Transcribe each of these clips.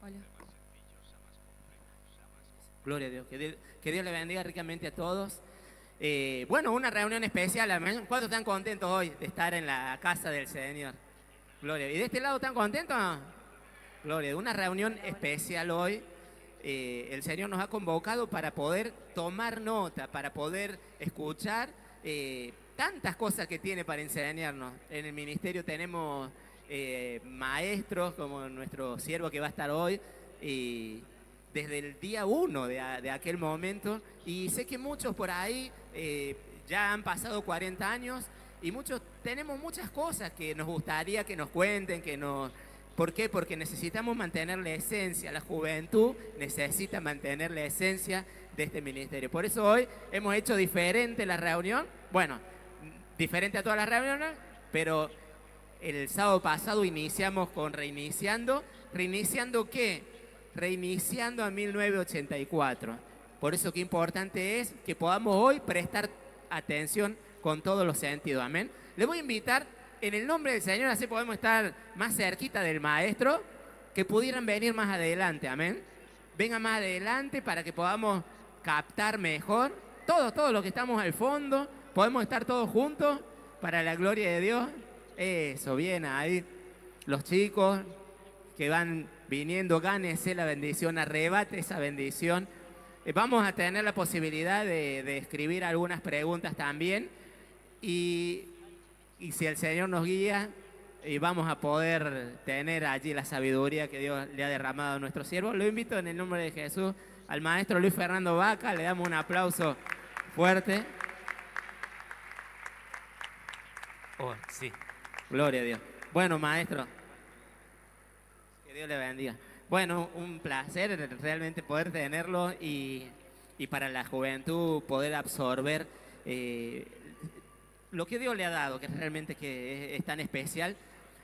Hola. Gloria a Dios. Que Dios le bendiga ricamente a todos. Bueno, una reunión especial. Amén. ¿Cuántos están contentos hoy de estar en la casa del Señor? Gloria. ¿Y de este lado están contentos? Gloria. Una reunión especial hoy. El Señor nos ha convocado para poder tomar nota, para poder escuchar tantas cosas que tiene para enseñarnos. En el ministerio tenemos maestros como nuestro siervo que va a estar hoy. Y desde el día uno de aquel momento, y sé que muchos por ahí ya han pasado 40 años y muchos tenemos muchas cosas que nos gustaría que nos cuenten, que nos... ¿Por qué? Porque necesitamos mantener la esencia, la juventud necesita mantener la esencia de este ministerio. Por eso hoy hemos hecho diferente la reunión, bueno, diferente a todas las reuniones, pero el sábado pasado iniciamos con reiniciando. ¿Reiniciando qué? Reiniciando a 1984. Por eso qué importante es que podamos hoy prestar atención con todos los sentidos. Amén. Le voy a invitar en el nombre del Señor, así podemos estar más cerquita del maestro, que pudieran venir más adelante. Amén. Vengan más adelante para que podamos captar mejor. Todos los que estamos al fondo, podemos estar todos juntos para la gloria de Dios. Eso, bien ahí. Los chicos que van viniendo, gánese la bendición, arrebate esa bendición. Vamos a tener la posibilidad de escribir algunas preguntas también y, y si el Señor nos guía, vamos a poder tener allí la sabiduría que Dios le ha derramado a nuestro siervo. Lo invito en el nombre de Jesús al maestro Luis Fernando Vaca, le damos un aplauso fuerte. Oh, sí, gloria a Dios. Bueno, maestro, que Dios le bendiga. Bueno, un placer realmente poder tenerlo y para la juventud poder absorber lo que Dios le ha dado, que realmente que es tan especial.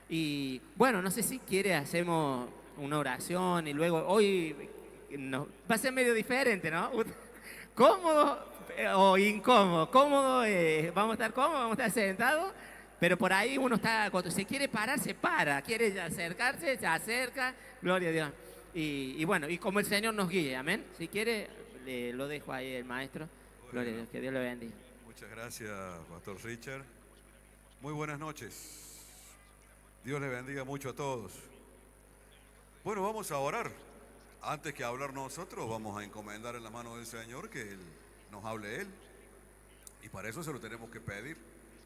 Y bueno, no sé si quiere hacemos una oración y luego hoy no, va a ser medio diferente, ¿no? Cómodo o incómodo. Cómodo, vamos a estar cómodos, vamos a estar sentados, pero por ahí uno está, cuando se quiere parar, se para, quiere acercarse, se acerca, gloria a Dios. Y bueno, y como el Señor nos guíe, amén. Si quiere, lo dejo ahí el maestro. Gloria a Bueno, Dios, que Dios le bendiga. muchas gracias, Pastor Richard. Muy buenas noches. Dios les bendiga mucho a todos. Bueno, vamos a orar. Antes que hablar nosotros, vamos a encomendar en la mano del Señor que Él nos hable Él. Y para eso se lo tenemos que pedir,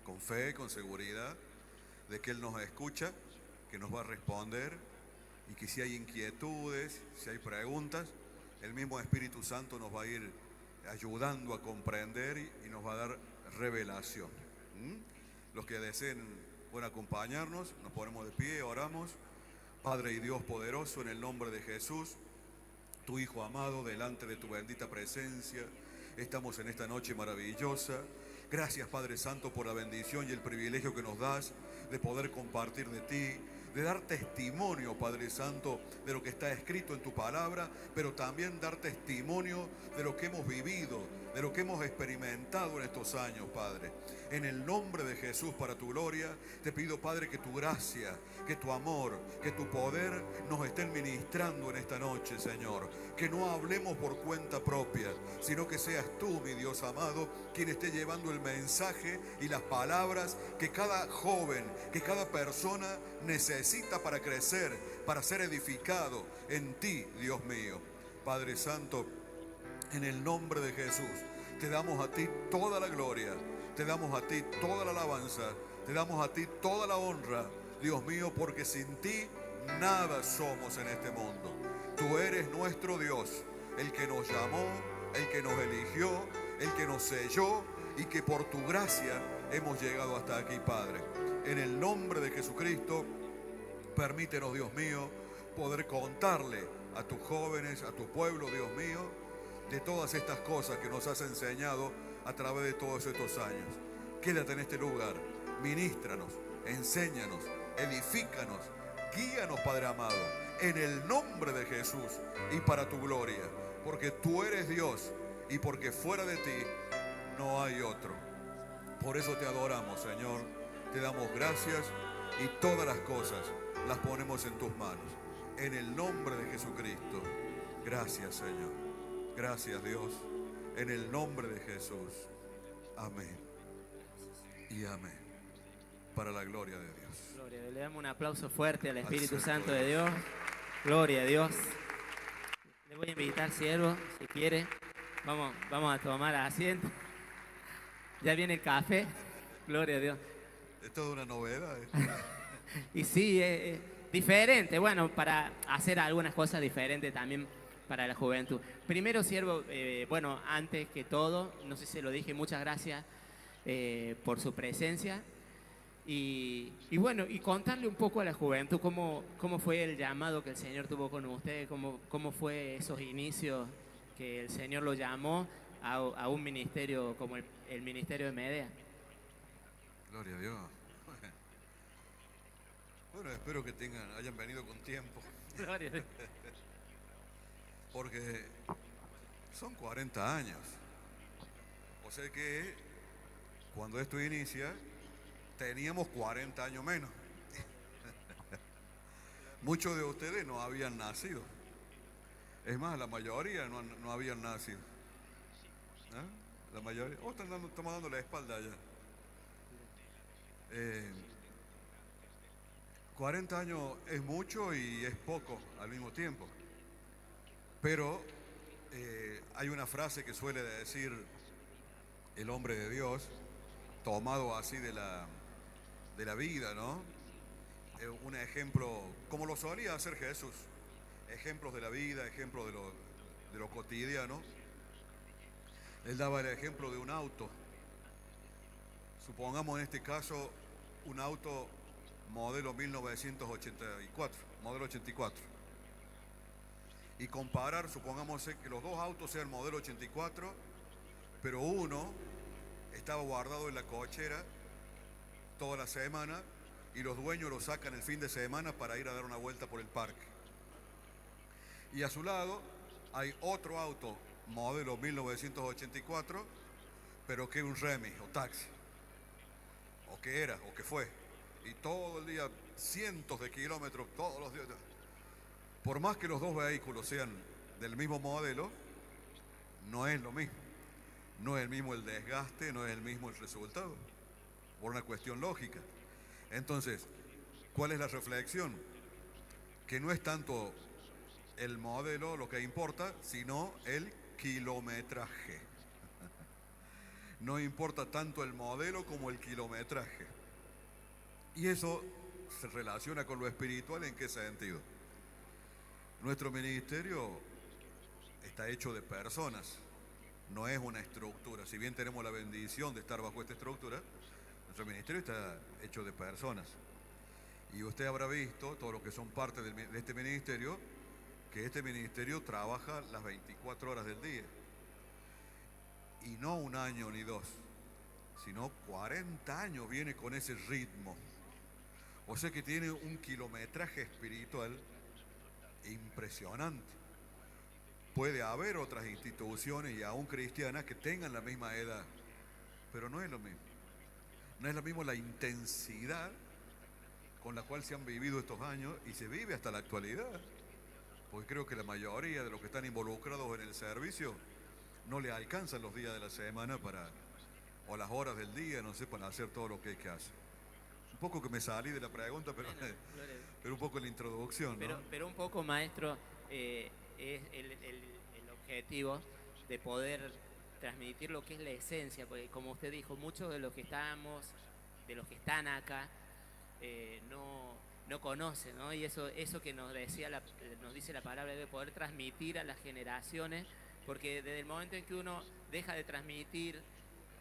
con fe, con seguridad, de que Él nos escucha, que nos va a responder y que si hay inquietudes, si hay preguntas, el mismo Espíritu Santo nos va a ir ayudando a comprender y nos va a dar revelación. Los que deseen pueden acompañarnos, nos ponemos de pie, oramos. Padre y Dios poderoso, en el nombre de Jesús, tu Hijo amado, delante de tu bendita presencia, estamos en esta noche maravillosa. Gracias, Padre Santo, por la bendición y el privilegio que nos das de poder compartir de ti, de dar testimonio, Padre Santo, de lo que está escrito en tu palabra, pero también dar testimonio de lo que hemos vivido, de lo que hemos experimentado en estos años, Padre. En el nombre de Jesús, para tu gloria, te pido, Padre, que tu gracia, que tu amor, que tu poder nos estén ministrando en esta noche, Señor. Que no hablemos por cuenta propia, sino que seas tú, mi Dios amado, quien esté llevando el mensaje y las palabras que cada joven, que cada persona necesita para crecer, para ser edificado en ti, Dios mío. Padre Santo, en el nombre de Jesús, te damos a ti toda la gloria, te damos a ti toda la alabanza, te damos a ti toda la honra, Dios mío, porque sin ti nada somos en este mundo. Tú eres nuestro Dios, el que nos llamó, el que nos eligió, el que nos selló y que por tu gracia hemos llegado hasta aquí, Padre. En el nombre de Jesucristo, permítenos, Dios mío, poder contarle a tus jóvenes, a tu pueblo, Dios mío, de todas estas cosas que nos has enseñado a través de todos estos años. Quédate en este lugar, ministranos, enséñanos, edifícanos, guíanos, Padre amado, en el nombre de Jesús y para tu gloria, porque tú eres Dios y porque fuera de ti no hay otro. Por eso te adoramos, Señor, te damos gracias y todas las cosas las ponemos en tus manos. en el nombre de Jesucristo. Gracias, Señor. Gracias, Dios. En el nombre de Jesús. Amén. Y amén. Para la gloria de Dios. Gloria, le damos un aplauso fuerte al Espíritu Al Santo Santo de Dios. Gloria a Dios. Le voy a invitar, siervo, si quiere. Vamos a tomar asiento. Ya viene el café. Gloria a Dios. Es toda una novedad. Y sí, es diferente. Bueno, para hacer algunas cosas diferentes también para la juventud. Primero, siervo, bueno, antes que todo, no sé si lo dije, muchas gracias por su presencia. Y bueno, y contarle un poco a la juventud cómo fue el llamado que el Señor tuvo con usted, cómo fue esos inicios que el Señor lo llamó a un ministerio como el ministerio de Medea. Gloria a Dios. Bueno, espero que hayan venido con tiempo. Gloria a Dios. Porque son 40 años. O sea que cuando esto inicia, teníamos 40 años menos. Muchos de ustedes no habían nacido. Es más, la mayoría no habían nacido. ¿Ah? La mayoría. Estamos dando la espalda ya. 40 años es mucho y es poco al mismo tiempo. Pero hay una frase que suele decir el hombre de Dios, tomado así de la vida, ¿no? Un ejemplo, como lo solía hacer Jesús, ejemplos de la vida, ejemplos de lo cotidiano. Él daba el ejemplo de un auto. Supongamos en este caso un auto modelo 1984, modelo 84. Y comparar, supongamos que los dos autos sean modelo 84, pero uno estaba guardado en la cochera toda la semana y los dueños lo sacan el fin de semana para ir a dar una vuelta por el parque. Y a su lado hay otro auto modelo 1984, pero que es un remis o taxi, o que era, o que fue, y todo el día cientos de kilómetros, todos los días. Por más que los dos vehículos sean del mismo modelo, no es lo mismo. No es el mismo el desgaste, no es el mismo el resultado, por una cuestión lógica. Entonces, ¿cuál es la reflexión? Que no es tanto el modelo lo que importa, sino el kilometraje. No importa tanto el modelo como el kilometraje. Y eso se relaciona con lo espiritual. ¿En qué sentido? Nuestro ministerio está hecho de personas, no es una estructura. Si bien tenemos la bendición de estar bajo esta estructura, nuestro ministerio está hecho de personas. Y usted habrá visto, todos los que son parte de este ministerio, que este ministerio trabaja las 24 horas del día. Y no un año ni dos, sino 40 años viene con ese ritmo. O sea que tiene un kilometraje espiritual impresionante. Puede haber otras instituciones y aún cristianas que tengan la misma edad, pero no es lo mismo. No es lo mismo la intensidad con la cual se han vivido estos años y se vive hasta la actualidad. Porque creo que la mayoría de los que están involucrados en el servicio no le alcanzan los días de la semana o las horas del día, no sé, para hacer todo lo que hay que hacer. Un poco que me salí de la pregunta, pero un poco la introducción, ¿no? Pero un poco, maestro, es el objetivo de poder transmitir lo que es la esencia, porque como usted dijo, muchos de los que están acá, no conocen, ¿no? Y eso que nos dice la palabra, de poder transmitir a las generaciones, porque desde el momento en que uno deja de transmitir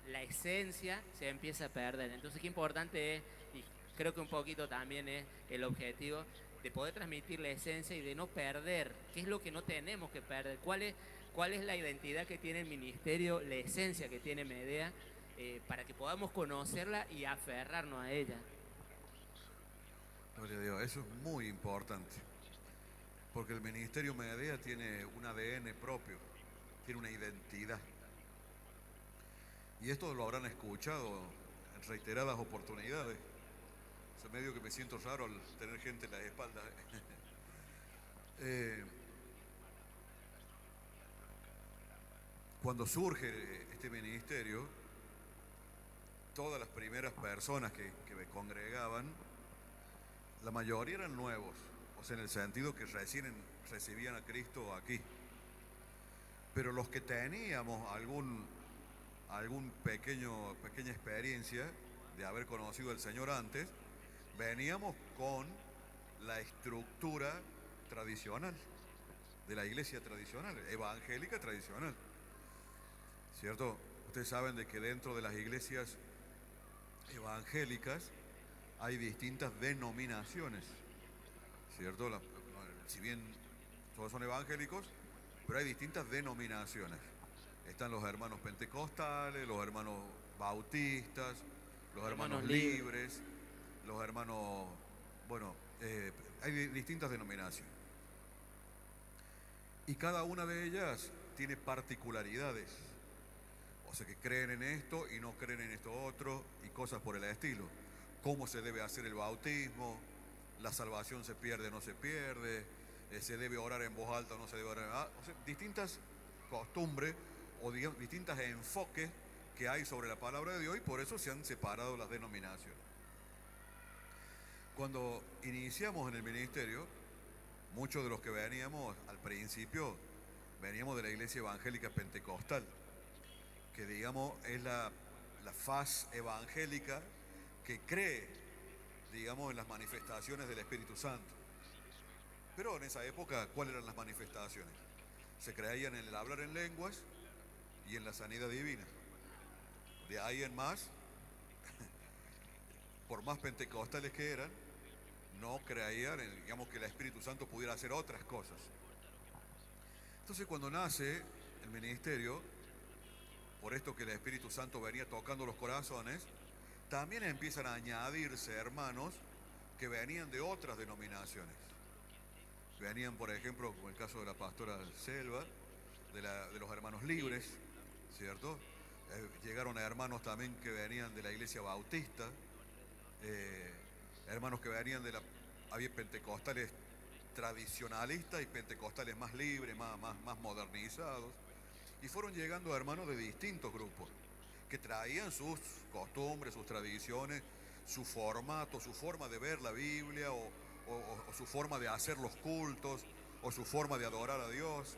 la esencia, se empieza a perder. Entonces, qué importante es, y creo que un poquito también es el objetivo, de poder transmitir la esencia y de no perder. ¿Qué es lo que no tenemos que perder? ¿Cuál es la identidad que tiene el ministerio, la esencia que tiene Medea, para que podamos conocerla y aferrarnos a ella? Gloria a Dios, eso es muy importante, porque el ministerio Medea tiene un ADN propio, tiene una identidad. Y esto lo habrán escuchado en reiteradas oportunidades. Es medio que me siento raro al tener gente en la espalda. Eh, Cuando surge este ministerio, todas las primeras personas que me congregaban, la mayoría eran nuevos, o sea, en el sentido que recién recibían a Cristo aquí. Pero los que teníamos algún pequeña experiencia de haber conocido al Señor antes, veníamos con la estructura tradicional, de la iglesia tradicional, evangélica tradicional. ¿Cierto? Ustedes saben de que dentro de las iglesias evangélicas hay distintas denominaciones, ¿cierto? Si bien todos son evangélicos, pero hay distintas denominaciones. Están los hermanos pentecostales, los hermanos bautistas, los hermanos libres, los hermanos, bueno, hay distintas denominaciones. Y cada una de ellas tiene particularidades. O sea, que creen en esto y no creen en esto otro y cosas por el estilo. Cómo se debe hacer el bautismo, la salvación se pierde o no se pierde, se debe orar en voz alta o no se debe orar. O sea, distintas costumbres o digamos, distintos enfoques que hay sobre la palabra de Dios y por eso se han separado las denominaciones. Cuando iniciamos en el ministerio, muchos de los que veníamos al principio veníamos de la iglesia evangélica pentecostal, que digamos es la faz evangélica que cree, digamos, en las manifestaciones del Espíritu Santo. Pero en esa época, ¿cuáles eran las manifestaciones? Se creían en el hablar en lenguas y en la sanidad divina. De ahí en más, por más pentecostales que eran, no creían en, digamos, que el Espíritu Santo pudiera hacer otras cosas. Entonces, cuando nace el ministerio, por esto que el Espíritu Santo venía tocando los corazones, también empiezan a añadirse hermanos que venían de otras denominaciones. Venían, por ejemplo, como el caso de la pastora Selva, de los hermanos libres, ¿cierto? Llegaron hermanos también que venían de la iglesia bautista, hermanos que venían había pentecostales tradicionalistas y pentecostales más libres, más modernizados. Y fueron llegando hermanos de distintos grupos que traían sus costumbres, sus tradiciones, su formato, su forma de ver la Biblia o su forma de hacer los cultos o su forma de adorar a Dios.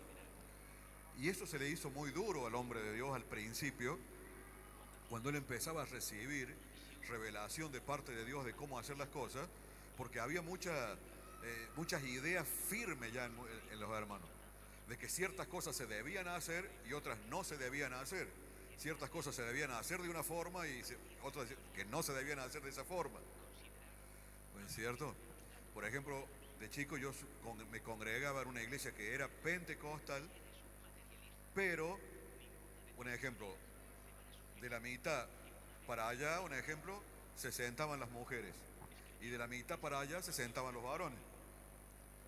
Y eso se le hizo muy duro al hombre de Dios al principio, cuando él empezaba a recibir revelación de parte de Dios de cómo hacer las cosas, porque había muchas ideas firmes ya en los hermanos, de que ciertas cosas se debían hacer y otras no se debían hacer. Ciertas cosas se debían hacer de una forma y otras que no se debían hacer de esa forma. ¿No es cierto? Por ejemplo, de chico yo me congregaba en una iglesia que era pentecostal, pero, un ejemplo, de la mitad para allá, un ejemplo, se sentaban las mujeres y de la mitad para allá se sentaban los varones.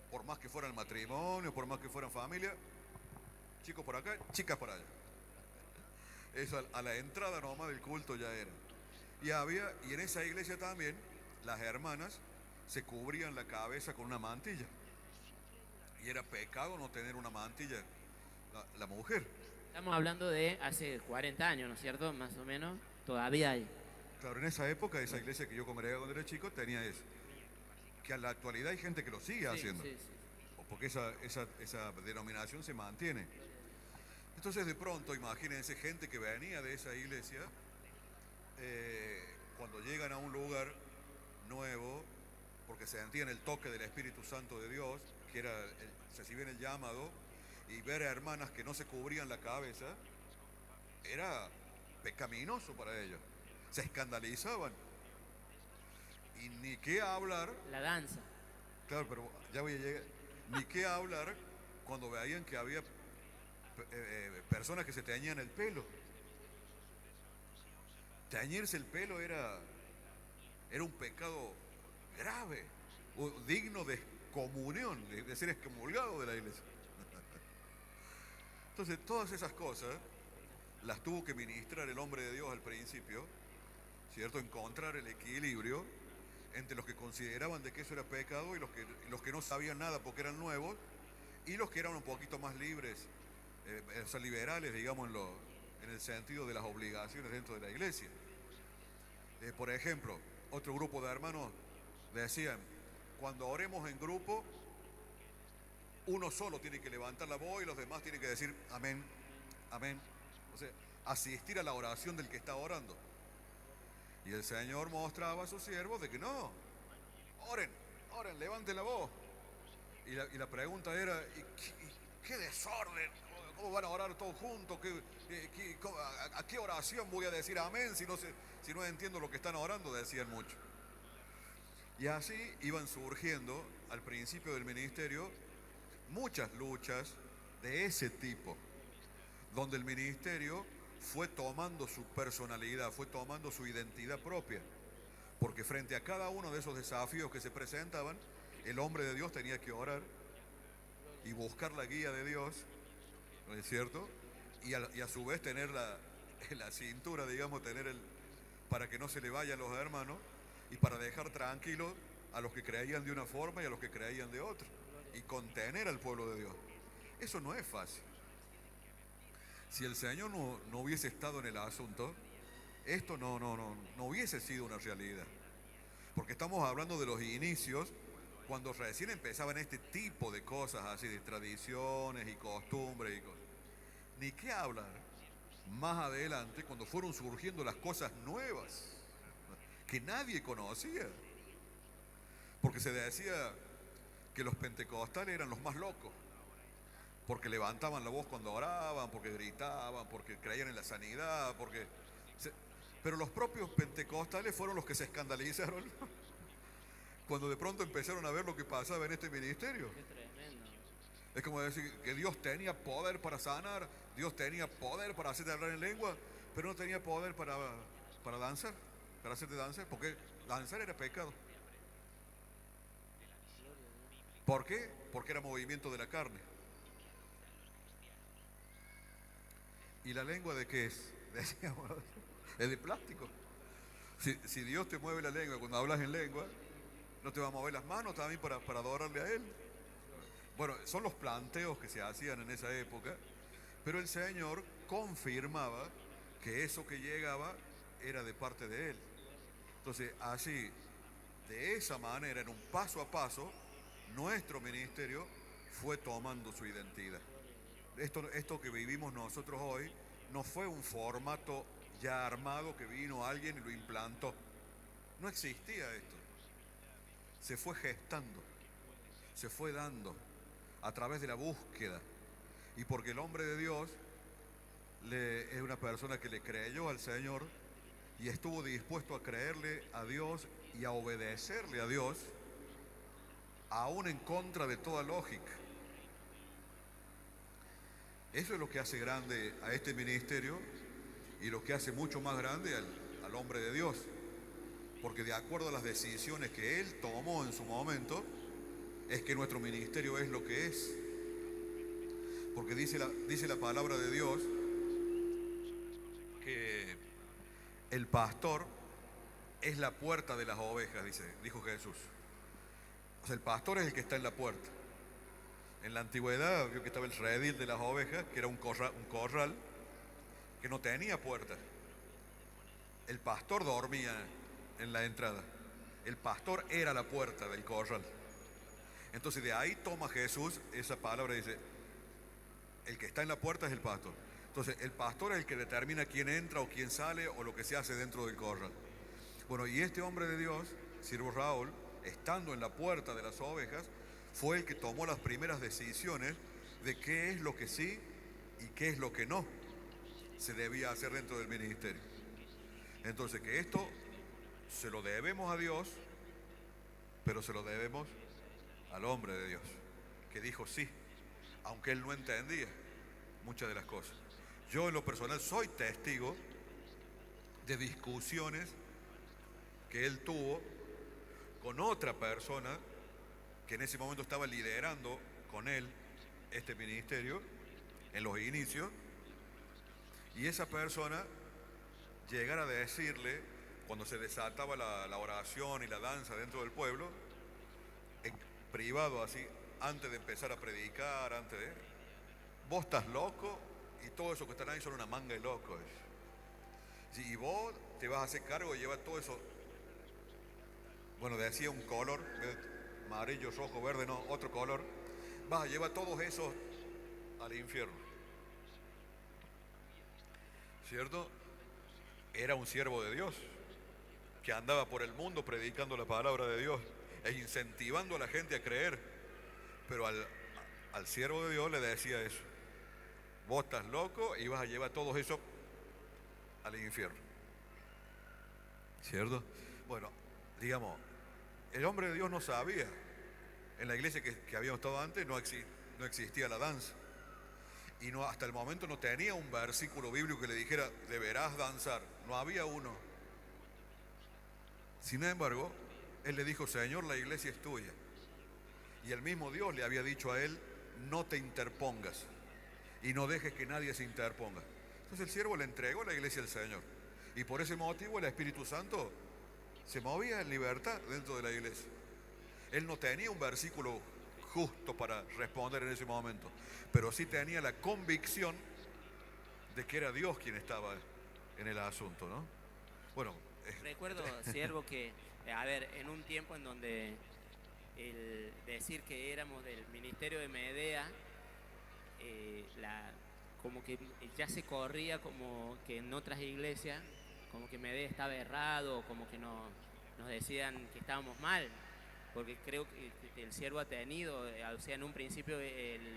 Por más que fueran matrimonio, por más que fueran familia, chicos por acá, chicas por allá. Eso a la entrada nomás del culto ya era. Y en esa iglesia también, las hermanas se cubrían la cabeza con una mantilla. Y era pecado no tener una mantilla, la mujer. Estamos hablando de hace 40 años, ¿no es cierto? Más o menos. Todavía hay. Claro, en esa época, esa iglesia que yo congregaba cuando era chico, tenía eso. Que a la actualidad hay gente que lo sigue haciendo. Sí. Porque esa denominación se mantiene. Entonces de pronto, imagínense gente que venía de esa iglesia, cuando llegan a un lugar nuevo, porque se sentían el toque del Espíritu Santo de Dios, que se recibían el llamado, y ver a hermanas que no se cubrían la cabeza, era pecaminoso para ellos. Se escandalizaban. Y ni qué hablar. La danza. Claro, pero ya voy a llegar. Ni qué hablar cuando veían que había personas que se teñían el pelo. Teñirse el pelo era un pecado grave, o digno de excomunión, de ser excomulgado de la iglesia. Entonces, todas esas cosas las tuvo que ministrar el hombre de Dios al principio, ¿cierto? Encontrar el equilibrio entre los que consideraban de que eso era pecado y los que no sabían nada porque eran nuevos, y los que eran un poquito más libres, o sea, liberales, digamos, en el sentido de las obligaciones dentro de la iglesia. Por ejemplo, otro grupo de hermanos decían, cuando oremos en grupo, uno solo tiene que levantar la voz y los demás tienen que decir amén, amén. O sea, asistir a la oración del que está orando. Y el Señor mostraba a sus siervos de que no, oren, oren, levanten la voz. Y la pregunta era, ¿qué desorden? ¿Cómo van a orar todos juntos? ¿A qué oración voy a decir amén si no entiendo lo que están orando? Decían muchos. Y así iban surgiendo al principio del ministerio muchas luchas de ese tipo, donde el ministerio fue tomando su personalidad, fue tomando su identidad propia, porque frente a cada uno de esos desafíos que se presentaban, el hombre de Dios tenía que orar y buscar la guía de Dios, ¿no es cierto? Y a su vez tener la cintura, digamos, para que no se le vayan los hermanos y para dejar tranquilos a los que creían de una forma y a los que creían de otra, y contener al pueblo de Dios. Eso no es fácil. Si el Señor no hubiese estado en el asunto, esto no hubiese sido una realidad. Porque estamos hablando de los inicios, cuando recién empezaban este tipo de cosas así, de tradiciones y costumbres y cosas. Ni qué hablar más adelante, cuando fueron surgiendo las cosas nuevas, que nadie conocía. Porque se decía que los pentecostales eran los más locos, porque levantaban la voz cuando oraban, porque gritaban, porque creían en la sanidad, pero los propios pentecostales fueron los que se escandalizaron cuando de pronto empezaron a ver lo que pasaba en este ministerio. Qué tremendo. Es como decir que Dios tenía poder para sanar, Dios tenía poder para hacerte hablar en lengua, pero no tenía poder para danzar, para hacerte danzar, porque danzar era pecado. ¿Por qué? Porque era movimiento de la carne. ¿Y la lengua de qué es? Decíamos, es de plástico. Si Dios te mueve la lengua cuando hablas en lengua, no te va a mover las manos también para adorarle a Él. Bueno, son los planteos que se hacían en esa época, pero el Señor confirmaba que eso que llegaba era de parte de Él. Entonces, así, de esa manera, en un paso a paso, nuestro ministerio fue tomando su identidad. Esto que vivimos nosotros hoy no fue un formato ya armado que vino alguien y lo implantó. No existía esto. Se fue gestando, se fue dando a través de la búsqueda. Y porque el hombre de Dios es una persona que le creyó al Señor y estuvo dispuesto a creerle a Dios y a obedecerle a Dios, aún en contra de toda lógica. Eso es lo que hace grande a este ministerio y lo que hace mucho más grande al hombre de Dios. Porque de acuerdo a las decisiones que él tomó en su momento, es que nuestro ministerio es lo que es. Porque dice la palabra de Dios que el pastor es la puerta de las ovejas, dijo Jesús. O sea, el pastor es el que está en la puerta. En la antigüedad vio que estaba el redil de las ovejas, que era un corral que no tenía puerta. El pastor dormía en la entrada. El pastor era la puerta del corral. Entonces de ahí toma Jesús esa palabra y dice, el que está en la puerta es el pastor. Entonces el pastor es el que determina quién entra o quién sale o lo que se hace dentro del corral. Bueno, y este hombre de Dios, siervo Raúl, estando en la puerta de las ovejas, fue el que tomó las primeras decisiones de qué es lo que sí y qué es lo que no se debía hacer dentro del ministerio. Entonces que esto se lo debemos a Dios, pero se lo debemos al hombre de Dios, que dijo sí, aunque él no entendía muchas de las cosas. Yo en lo personal soy testigo de discusiones que él tuvo con otra persona que en ese momento estaba liderando con él este ministerio en los inicios, y esa persona llegara a decirle, cuando se desataba la oración y la danza dentro del pueblo, en privado así, antes de empezar a predicar, antes de... Vos estás loco y todo eso que están ahí son una manga de locos. Sí, y vos te vas a hacer cargo de llevar todo eso. Bueno, decía un color, amarillo, rojo, verde, no, otro color. Vas a llevar todos esos al infierno. ¿Cierto? Era un siervo de Dios que andaba por el mundo predicando la palabra de Dios e incentivando a la gente a creer. Pero al siervo de Dios le decía eso: vos estás loco y vas a llevar todo eso al infierno. ¿Cierto? Bueno, digamos, el hombre de Dios no sabía. En la iglesia que habíamos estado antes no existía la danza. Y no, hasta el momento no tenía un versículo bíblico que le dijera, deberás danzar. No había uno. Sin embargo, él le dijo, Señor, la iglesia es tuya. Y el mismo Dios le había dicho a él, no te interpongas y no dejes que nadie se interponga. Entonces el siervo le entregó la iglesia al Señor. Y por ese motivo el Espíritu Santo se movía en libertad dentro de la iglesia. Él no tenía un versículo justo para responder en ese momento, pero sí tenía la convicción de que era Dios quien estaba en el asunto, ¿no? Bueno, recuerdo, siervo, que, a ver, en un tiempo en donde el decir que éramos del ministerio de Medea, como que ya se corría como que en otras iglesias, como que Medea estaba errado, como que nos decían que estábamos mal, porque creo que el siervo ha tenido, o sea, en un principio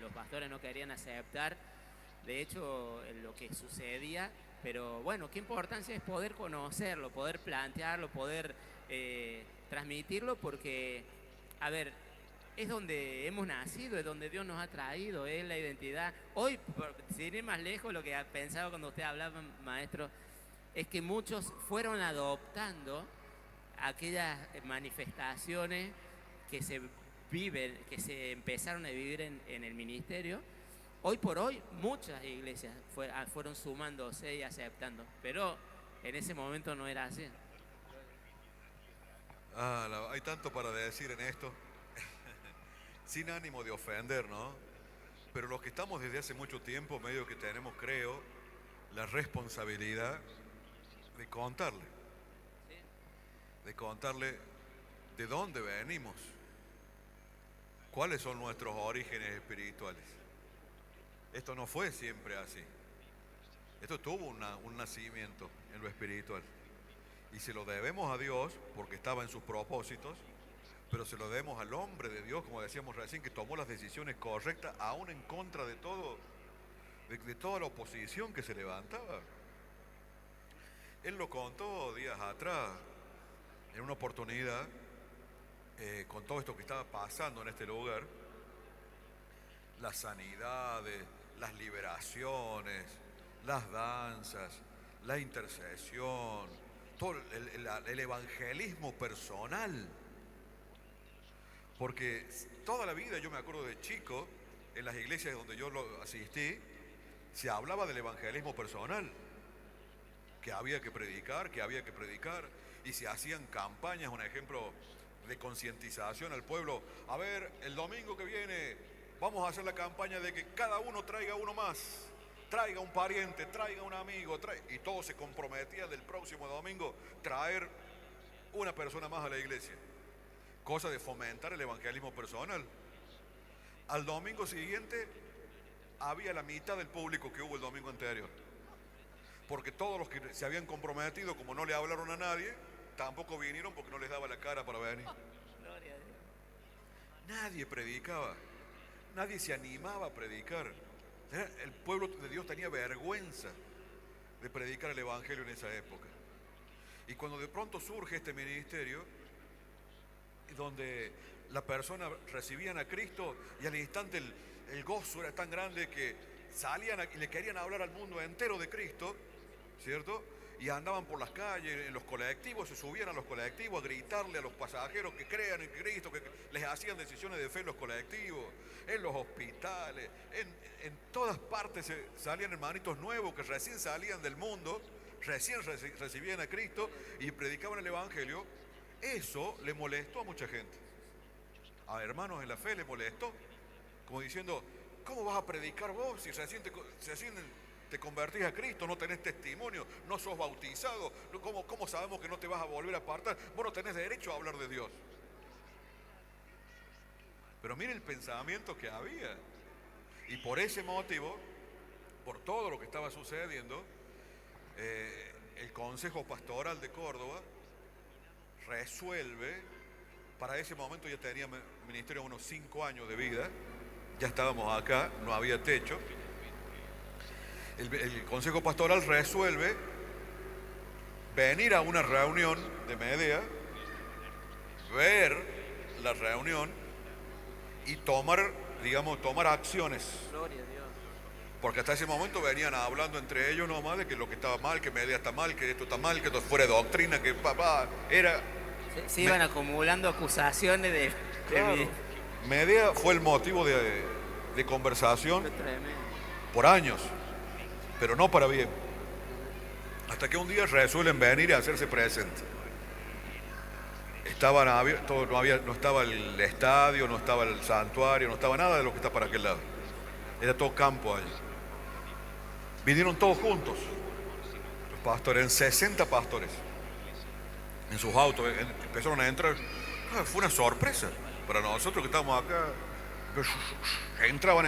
los pastores no querían aceptar, de hecho, lo que sucedía, pero bueno, qué importancia es poder conocerlo, poder plantearlo, poder transmitirlo, porque, a ver, es donde hemos nacido, es donde Dios nos ha traído, es la identidad. Hoy, sin ir más lejos, lo que pensaba cuando usted hablaba, maestro, es que muchos fueron adoptando aquellas manifestaciones que se viven, que se empezaron a vivir en el ministerio. Hoy por hoy muchas iglesias fueron sumándose y aceptando, pero en ese momento no era así. Hay tanto para decir en esto, sin ánimo de ofender, ¿no? Pero los que estamos desde hace mucho tiempo, medio que tenemos, creo, la responsabilidad de contarle, de dónde venimos, cuáles son nuestros orígenes espirituales. Esto no fue siempre así. Esto tuvo un nacimiento en lo espiritual. Y se lo debemos a Dios porque estaba en sus propósitos, pero se lo debemos al hombre de Dios, como decíamos recién, que tomó las decisiones correctas, aún en contra de todo, de toda la oposición que se levantaba. Él lo contó días atrás, en una oportunidad, con todo esto que estaba pasando en este lugar, las sanidades, las liberaciones, las danzas, la intercesión, todo el evangelismo personal. Porque toda la vida, yo me acuerdo de chico, en las iglesias donde yo asistí, se hablaba del evangelismo personal, que había que predicar, y se hacían campañas, un ejemplo de concientización al pueblo. A ver, el domingo que viene vamos a hacer la campaña de que cada uno traiga uno más, traiga un pariente, traiga un amigo, y todos se comprometían del próximo domingo traer una persona más a la iglesia. Cosa de fomentar el evangelismo personal. Al domingo siguiente había la mitad del público que hubo el domingo anterior, porque todos los que se habían comprometido, como no le hablaron a nadie, tampoco vinieron porque no les daba la cara para venir. Nadie predicaba, nadie se animaba a predicar. El pueblo de Dios tenía vergüenza de predicar el evangelio en esa época. Y cuando de pronto surge este ministerio, donde la persona recibían a Cristo y al instante el gozo era tan grande que salían y le querían hablar al mundo entero de Cristo, ¿cierto? Y andaban por las calles, en los colectivos, se subían a los colectivos a gritarle a los pasajeros que crean en Cristo, que les hacían decisiones de fe en los colectivos, en los hospitales, en todas partes salían hermanitos nuevos que recién salían del mundo, recién recibían a Cristo y predicaban el evangelio. Eso le molestó a mucha gente. A hermanos en la fe le molestó, como diciendo, ¿cómo vas a predicar vos si recién te convertís a Cristo, no tenés testimonio, no sos bautizado? ¿Cómo sabemos que no te vas a volver a apartar? Vos no tenés derecho a hablar de Dios. Pero mire el pensamiento que había. Y por ese motivo, por todo lo que estaba sucediendo, el Consejo Pastoral de Córdoba resuelve, para ese momento ya tenía ministerio unos 5 años de vida, ya estábamos acá, no había techo. El Consejo Pastoral resuelve venir a una reunión de Medea, ver la reunión y tomar acciones. Gloria a Dios. Porque hasta ese momento venían hablando entre ellos nomás de que lo que estaba mal, que Medea está mal, que esto está mal, que esto fuera de doctrina, que papá era... Se iban acumulando acusaciones de... Claro, Medea fue el motivo de conversación Tremendo. por años, pero no para bien. Hasta que un día resuelven venir y hacerse presentes. Estaban abiertos, no estaba el estadio, no estaba el santuario, no estaba nada de lo que está para aquel lado. Era todo campo allí. Vinieron todos juntos, los pastores, eran 60 pastores, en sus autos, empezaron a entrar. Fue una sorpresa para nosotros que estábamos acá. Entraban,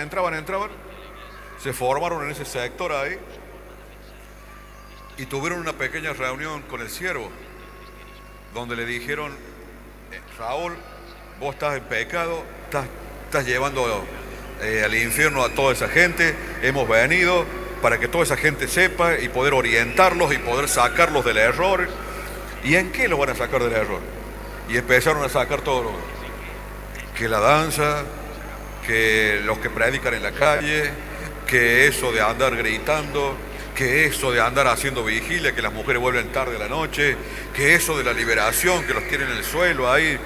se formaron en ese sector ahí y tuvieron una pequeña reunión con el siervo, donde le dijeron, Raúl, vos estás en pecado, estás llevando al infierno a toda esa gente, hemos venido para que toda esa gente sepa y poder orientarlos y poder sacarlos del error. ¿Y en qué los van a sacar del error? Y empezaron a sacar todo lo que la danza, que los que predican en la calle, que eso de andar gritando, que eso de andar haciendo vigilia, que las mujeres vuelven tarde a la noche, que eso de la liberación, que los tienen en el suelo ahí,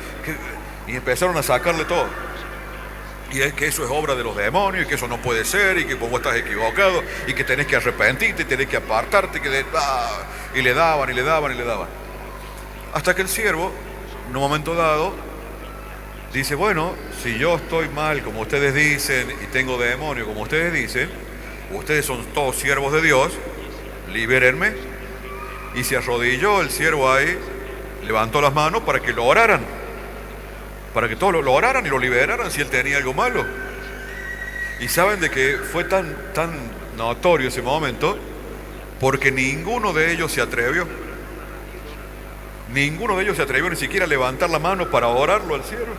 y empezaron a sacarle todo. Y es que eso es obra de los demonios, y que eso no puede ser, y que vos estás equivocado, y que tenés que arrepentirte, y tenés que apartarte, y le daban. Hasta que el siervo, en un momento dado, dice, bueno, si yo estoy mal como ustedes dicen, y tengo demonio como ustedes dicen, ustedes son todos siervos de Dios, libérenme. Y se arrodilló el siervo ahí, levantó las manos para que lo oraran, para que todos lo oraran y lo liberaran si él tenía algo malo. Y saben de que fue tan notorio ese momento, porque ninguno de ellos se atrevió ni siquiera a levantar la mano para orarlo al siervo.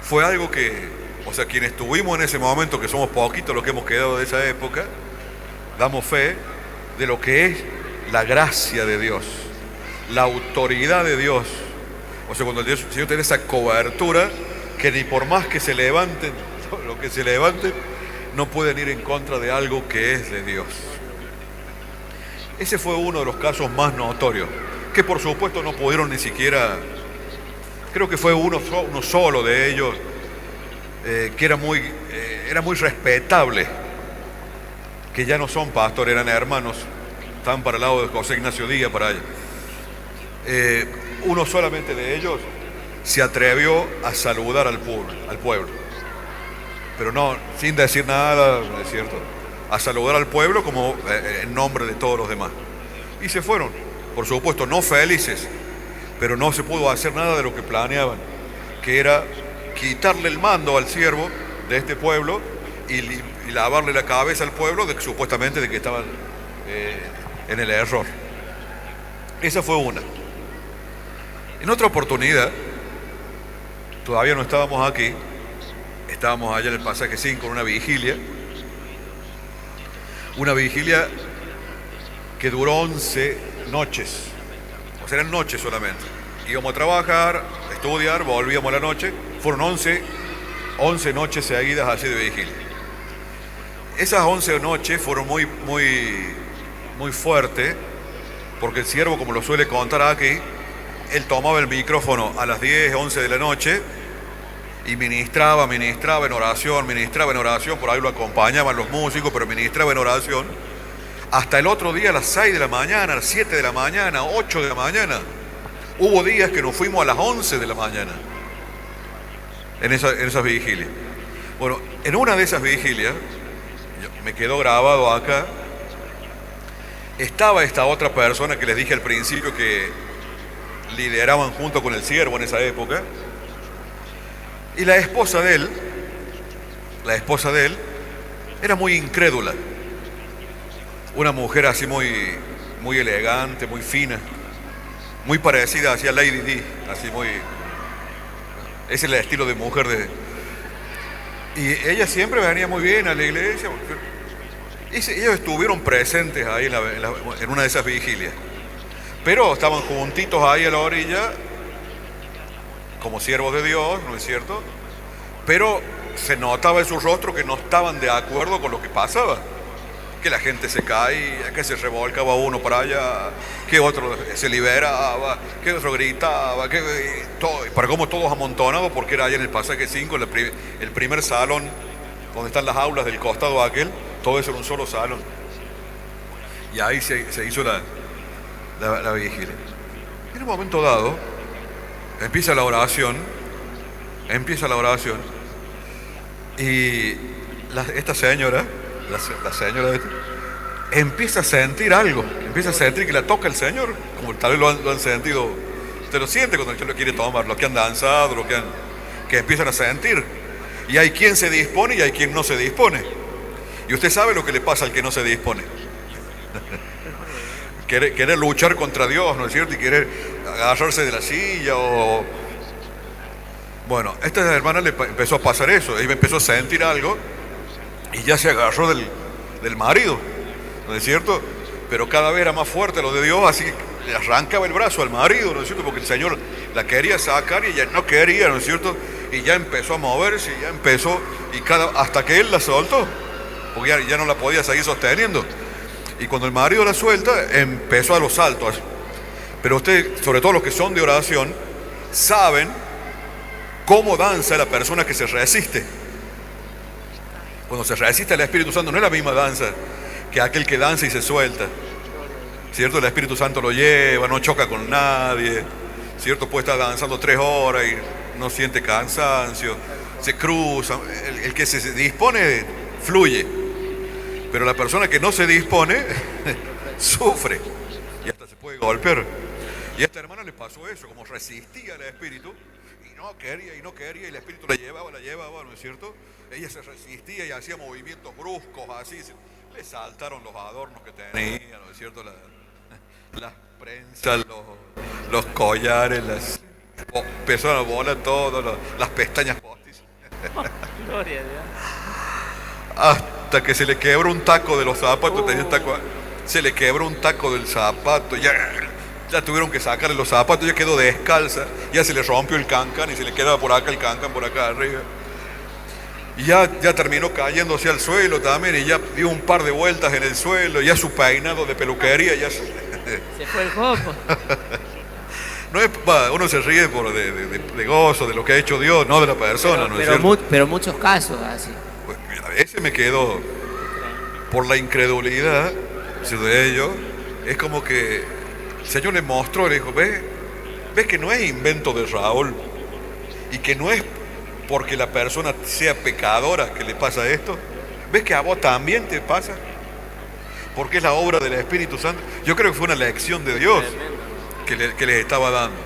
Fue algo que, o sea, quienes estuvimos en ese momento, que somos poquitos los que hemos quedado de esa época, damos fe de lo que es la gracia de Dios, la autoridad de Dios. O sea, cuando el Señor tiene esa cobertura, que ni por más que se levanten, lo que se levanten, no pueden ir en contra de algo que es de Dios. Ese fue uno de los casos más notorios, que por supuesto no pudieron ni siquiera, creo que fue uno solo de ellos, que era muy respetable, que ya no son pastores, eran hermanos, estaban para el lado de José Ignacio Díaz, para allá. Uno solamente de ellos se atrevió a saludar al pueblo, pero no, sin decir nada, ¿no es cierto?, a saludar al pueblo como en nombre de todos los demás. Y se fueron, por supuesto, no felices, pero no se pudo hacer nada de lo que planeaban, que era quitarle el mando al siervo de este pueblo y lavarle la cabeza al pueblo supuestamente de que estaban en el error. Esa fue una. En otra oportunidad, todavía no estábamos aquí, estábamos allá en el pasaje 5 en una vigilia que duró 11 noches, o sea, eran noches solamente. Íbamos a trabajar, a estudiar, volvíamos a la noche, fueron 11 noches seguidas así de vigilia. Esas 11 noches fueron muy fuertes, porque el siervo, como lo suele contar aquí, él tomaba el micrófono a las 10, 11 de la noche y ministraba en oración, por ahí lo acompañaban los músicos, pero ministraba en oración, hasta el otro día a las 6 de la mañana, a las 7 de la mañana, 8 de la mañana. Hubo días que nos fuimos a las 11 de la mañana en esas vigilias. Bueno, en una de esas vigilias, me quedó grabado acá, estaba esta otra persona que les dije al principio que lideraban junto con el siervo en esa época, y la esposa de él era muy incrédula, una mujer así muy elegante, muy fina, muy parecida hacia Lady Di, así muy, ese es el estilo de mujer de, y ella siempre venía muy bien a la iglesia. Ellos estuvieron presentes ahí en una de esas vigilias, pero estaban juntitos ahí a la orilla como siervos de Dios, ¿no es cierto? Pero se notaba en su rostro que no estaban de acuerdo con lo que pasaba, que la gente se caía, que se revolcaba uno para allá, que otro se liberaba, que otro gritaba, que todo, para como todos amontonados, porque era allá en el pasaje 5, el primer salón donde están las aulas del costado aquel, todo eso era un solo salón, y ahí se hizo la vigilia. En un momento dado empieza la oración, y esta señora, la señora empieza a sentir algo, empieza a sentir que la toca el Señor, como tal vez lo han sentido. Usted lo siente cuando el Señor lo quiere tomar, los que han danzado, que empiezan a sentir. Y hay quien se dispone y hay quien no se dispone. Y usted sabe lo que le pasa al que no se dispone. Querer luchar contra Dios, ¿no es cierto? Y querer agarrarse de la silla o... Bueno, a esta hermana le empezó a pasar eso. Ella empezó a sentir algo y ya se agarró del marido, ¿no es cierto? Pero cada vez era más fuerte lo de Dios, así que le arrancaba el brazo al marido, ¿no es cierto? Porque el Señor la quería sacar y ella no quería, ¿no es cierto? Y ya empezó a moverse, y ya empezó, hasta que él la soltó, porque ya no la podía seguir sosteniendo. Y cuando el marido la suelta, empezó a los saltos. Pero usted, sobre todo los que son de oración, saben cómo danza la persona que se resiste. Cuando se resiste al Espíritu Santo no es la misma danza que aquel que danza y se suelta, ¿cierto? El Espíritu Santo lo lleva, no choca con nadie, ¿cierto? Puede estar danzando 3 horas y no siente cansancio, se cruza. El que se dispone fluye, pero la persona que no se dispone sufre y hasta se puede golpear. Y a esta hermana le pasó eso, como resistía al Espíritu y no quería, y el Espíritu la llevaba, ¿no es cierto? Ella se resistía y hacía movimientos bruscos, así. Le saltaron los adornos que tenía, ¿no es cierto? Las prensas, los collares, empezaron a volar todo, las pestañas postis. Gloria a Dios. Hasta que se le quebró un taco de los zapatos, tenía un taco, se le quebró un taco del zapato, ya tuvieron que sacarle los zapatos, ya quedó descalza, ya se le rompió el cancan y se le quedaba por acá el cancan, por acá arriba. Y ya terminó cayéndose al suelo también, y ya dio un par de vueltas en el suelo, ya su peinado de peluquería ya se fue el coco. No es, uno se ríe de gozo, de lo que ha hecho Dios, no de la persona, ¿no es cierto? Pero muchos casos así. Pues, a veces me quedo por la incredulidad de ellos. Es como que el Señor le mostró, le dijo, ¿ves que no es invento de Raúl? Y que no es porque la persona sea pecadora que le pasa esto. ¿Ves que a vos también te pasa? Porque es la obra del Espíritu Santo. Yo creo que fue una lección de Dios que les estaba dando.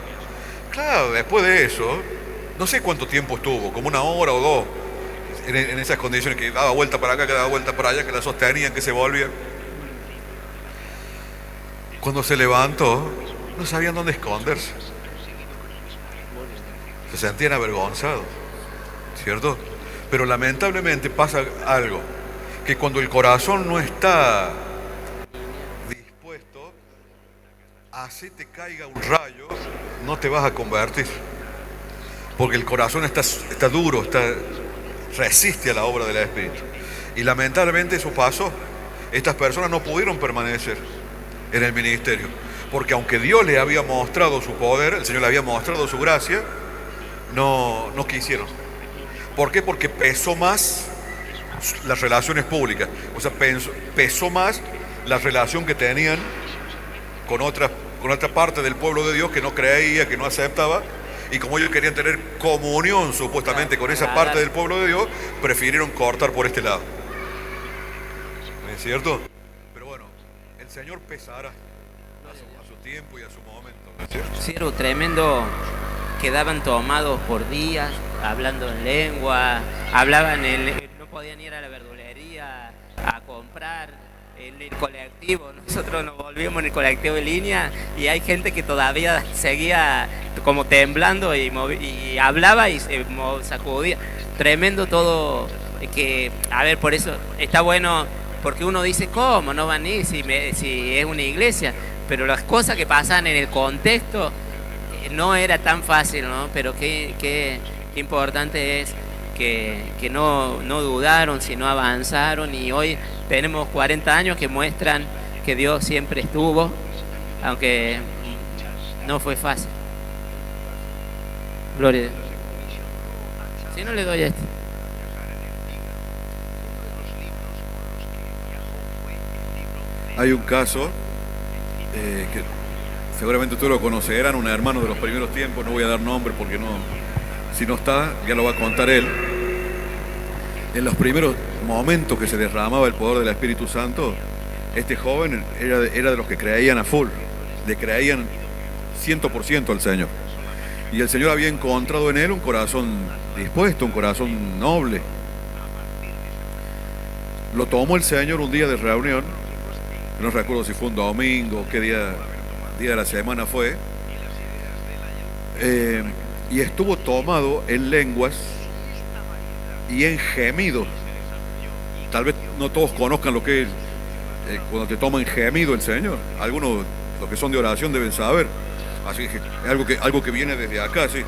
Claro, después de eso, no sé cuánto tiempo estuvo, como 1 hora o 2, en esas condiciones, que daba vuelta para acá, que daba vuelta para allá, que la sostenían, que se volvían. Cuando se levantó, no sabían dónde esconderse. Se sentían avergonzados, ¿cierto? Pero lamentablemente pasa algo, que cuando el corazón no está dispuesto, así te caiga un rayo, no te vas a convertir. Porque el corazón está duro, resiste a la obra del Espíritu. Y lamentablemente eso pasó. Estas personas no pudieron permanecer en el ministerio, porque aunque Dios le había mostrado su poder, el Señor le había mostrado su gracia, no quisieron. ¿Por qué? Porque pesó más las relaciones públicas, o sea, pesó más la relación que tenían con otra parte del pueblo de Dios que no creía, que no aceptaba, y como ellos querían tener comunión supuestamente con esa parte del pueblo de Dios, prefirieron cortar por este lado. ¿No es cierto? Pero bueno, el Señor pesará a su tiempo y a su momento, ¿no es cierto? Siervo tremendo, quedaban tomados por días, hablando en lengua, no podían ir a la verdulería a comprar en el colectivo. Nosotros nos volvimos en el colectivo en línea y hay gente que todavía seguía como temblando y hablaba y se sacudía. Tremendo todo, que, a ver, por eso está bueno, porque uno dice, ¿cómo no van a ir si es una iglesia? Pero las cosas que pasan en el contexto no era tan fácil, ¿no? Pero qué importante es que no dudaron, sino avanzaron, y hoy tenemos 40 años que muestran que Dios siempre estuvo, aunque no fue fácil. Gloria a Dios. Si no le doy a este. Hay un caso que seguramente ustedes lo conocerán, un hermano de los primeros tiempos, no voy a dar nombre porque no, si no está, ya lo va a contar él. En los primeros momentos que se derramaba el poder del Espíritu Santo, este joven era de los que creían a full, le creían 100% al Señor. Y el Señor había encontrado en él un corazón dispuesto, un corazón noble. Lo tomó el Señor un día de reunión, no recuerdo si fue un domingo, qué día de la semana fue, y estuvo tomado en lenguas y en gemidos. Tal vez no todos conozcan lo que es cuando te toma en gemido el Señor. Algunos, los que son de oración, deben saber. Así que algo que viene desde acá, así,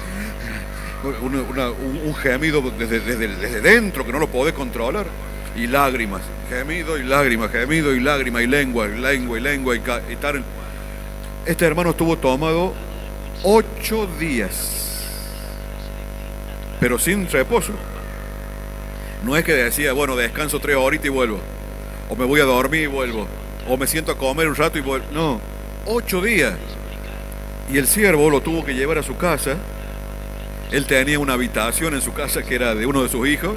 un gemido desde dentro que no lo podés controlar. Y lágrimas, gemido y lágrimas, gemido y lágrimas, y lengua, y tal. Este hermano estuvo tomado 8 días, pero sin reposo. No es que decía, bueno, descanso 3 horitas y vuelvo, o me voy a dormir y vuelvo, o me siento a comer un rato y vuelvo. No, 8 días. Y el siervo lo tuvo que llevar a su casa. Él tenía una habitación en su casa que era de uno de sus hijos,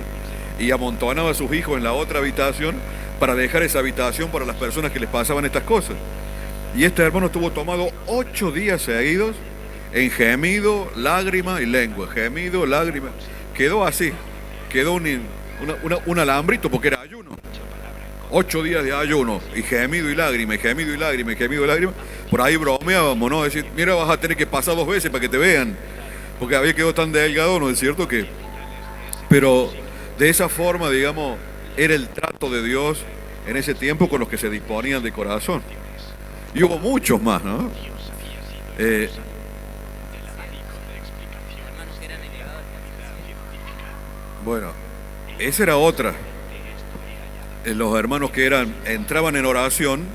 y amontonaba a sus hijos en la otra habitación para dejar esa habitación para las personas que les pasaban estas cosas. Y este hermano estuvo tomado 8 días seguidos en gemido, lágrima y lengua. Gemido, lágrima. Quedó así. Quedó un alambrito porque era ayuno. 8 días de ayuno y gemido y lágrima, y gemido y lágrima, y gemido y lágrima. Por ahí bromeábamos, ¿no? Decir, mira, vas a tener que pasar 2 veces para que te vean. Porque había quedado tan delgado, ¿no es cierto? Que... Pero de esa forma, digamos, era el trato de Dios en ese tiempo con los que se disponían de corazón. Y hubo muchos más, ¿no? Bueno, esa era otra. Los hermanos que entraban en oración,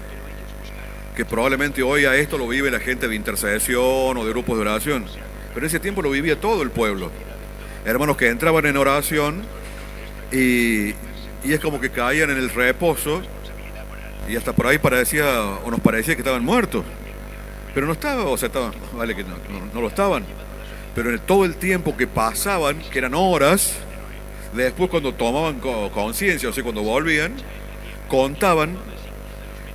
que probablemente hoy a esto lo vive la gente de intercesión o de grupos de oración, pero en ese tiempo lo vivía todo el pueblo. Hermanos que entraban en oración y es como que caían en el reposo, y hasta por ahí nos parecía que estaban muertos, pero no estaban, o sea, vale que no lo estaban, pero en todo el tiempo que pasaban, que eran horas, después cuando tomaban conciencia, o sea, cuando volvían, contaban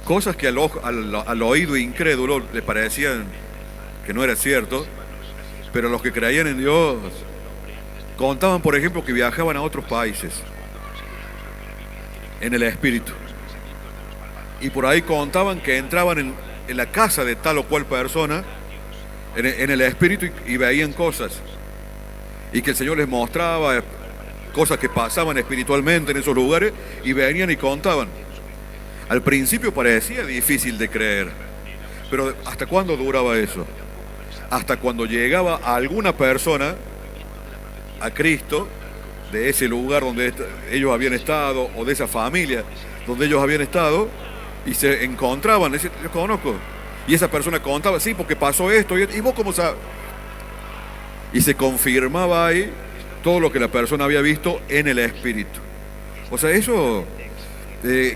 cosas que al oído incrédulo les parecían que no era cierto, pero los que creían en Dios contaban, por ejemplo, que viajaban a otros países en el espíritu, y por ahí contaban que entraban en la casa de tal o cual persona en el espíritu y veían cosas, y que el Señor les mostraba cosas que pasaban espiritualmente en esos lugares, y venían y contaban. Al principio parecía difícil de creer, pero ¿hasta cuándo duraba eso? Hasta cuando llegaba alguna persona a Cristo de ese lugar donde ellos habían estado, o de esa familia donde ellos habían estado, y se encontraban, decían, yo conozco, y esa persona contaba, sí, porque pasó esto, y vos cómo sabes, y se confirmaba ahí todo lo que la persona había visto en el espíritu. O sea, eso,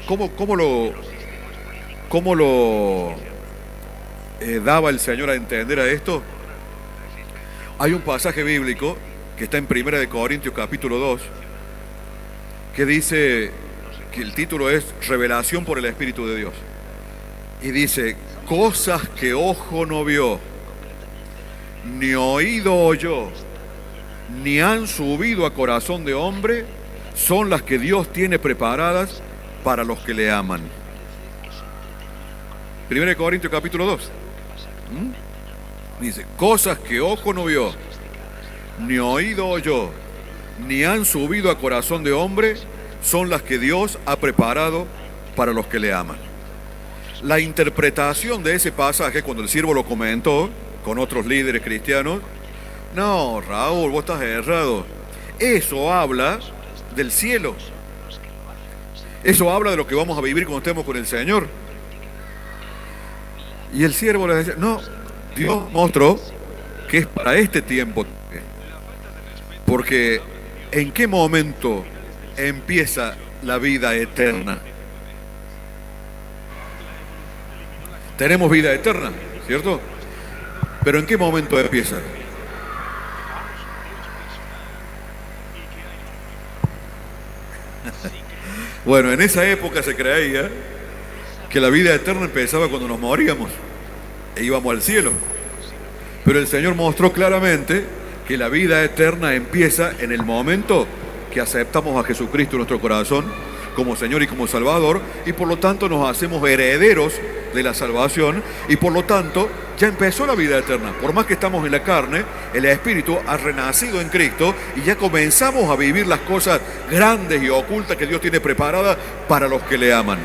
¿cómo lo daba el Señor a entender a esto? Hay un pasaje bíblico que está en 1 Corintios capítulo 2, que dice que el título es Revelación por el Espíritu de Dios. Y dice, cosas que ojo no vio, ni oído oyó, ni han subido a corazón de hombre, son las que Dios tiene preparadas para los que le aman. 1 Corintios capítulo 2. Dice, cosas que ojo no vio, ni oído oyó, ni han subido a corazón de hombre, son las que Dios ha preparado para los que le aman. La interpretación de ese pasaje, cuando el siervo lo comentó con otros líderes cristianos, no, Raúl, vos estás errado. Eso habla del cielo. Eso habla de lo que vamos a vivir cuando estemos con el Señor. Y el siervo le decía, no, Dios mostró que es para este tiempo. Porque ¿en qué momento empieza la vida eterna? Tenemos vida eterna, ¿cierto? Pero ¿en qué momento empieza? Bueno, en esa época se creía que la vida eterna empezaba cuando nos moríamos e íbamos al cielo. Pero el Señor mostró claramente que la vida eterna empieza en el momento que aceptamos a Jesucristo en nuestro corazón como Señor y como Salvador, y por lo tanto nos hacemos herederos de la salvación, y por lo tanto ya empezó la vida eterna. Por más que estamos en la carne, el Espíritu ha renacido en Cristo y ya comenzamos a vivir las cosas grandes y ocultas que Dios tiene preparadas para los que le aman.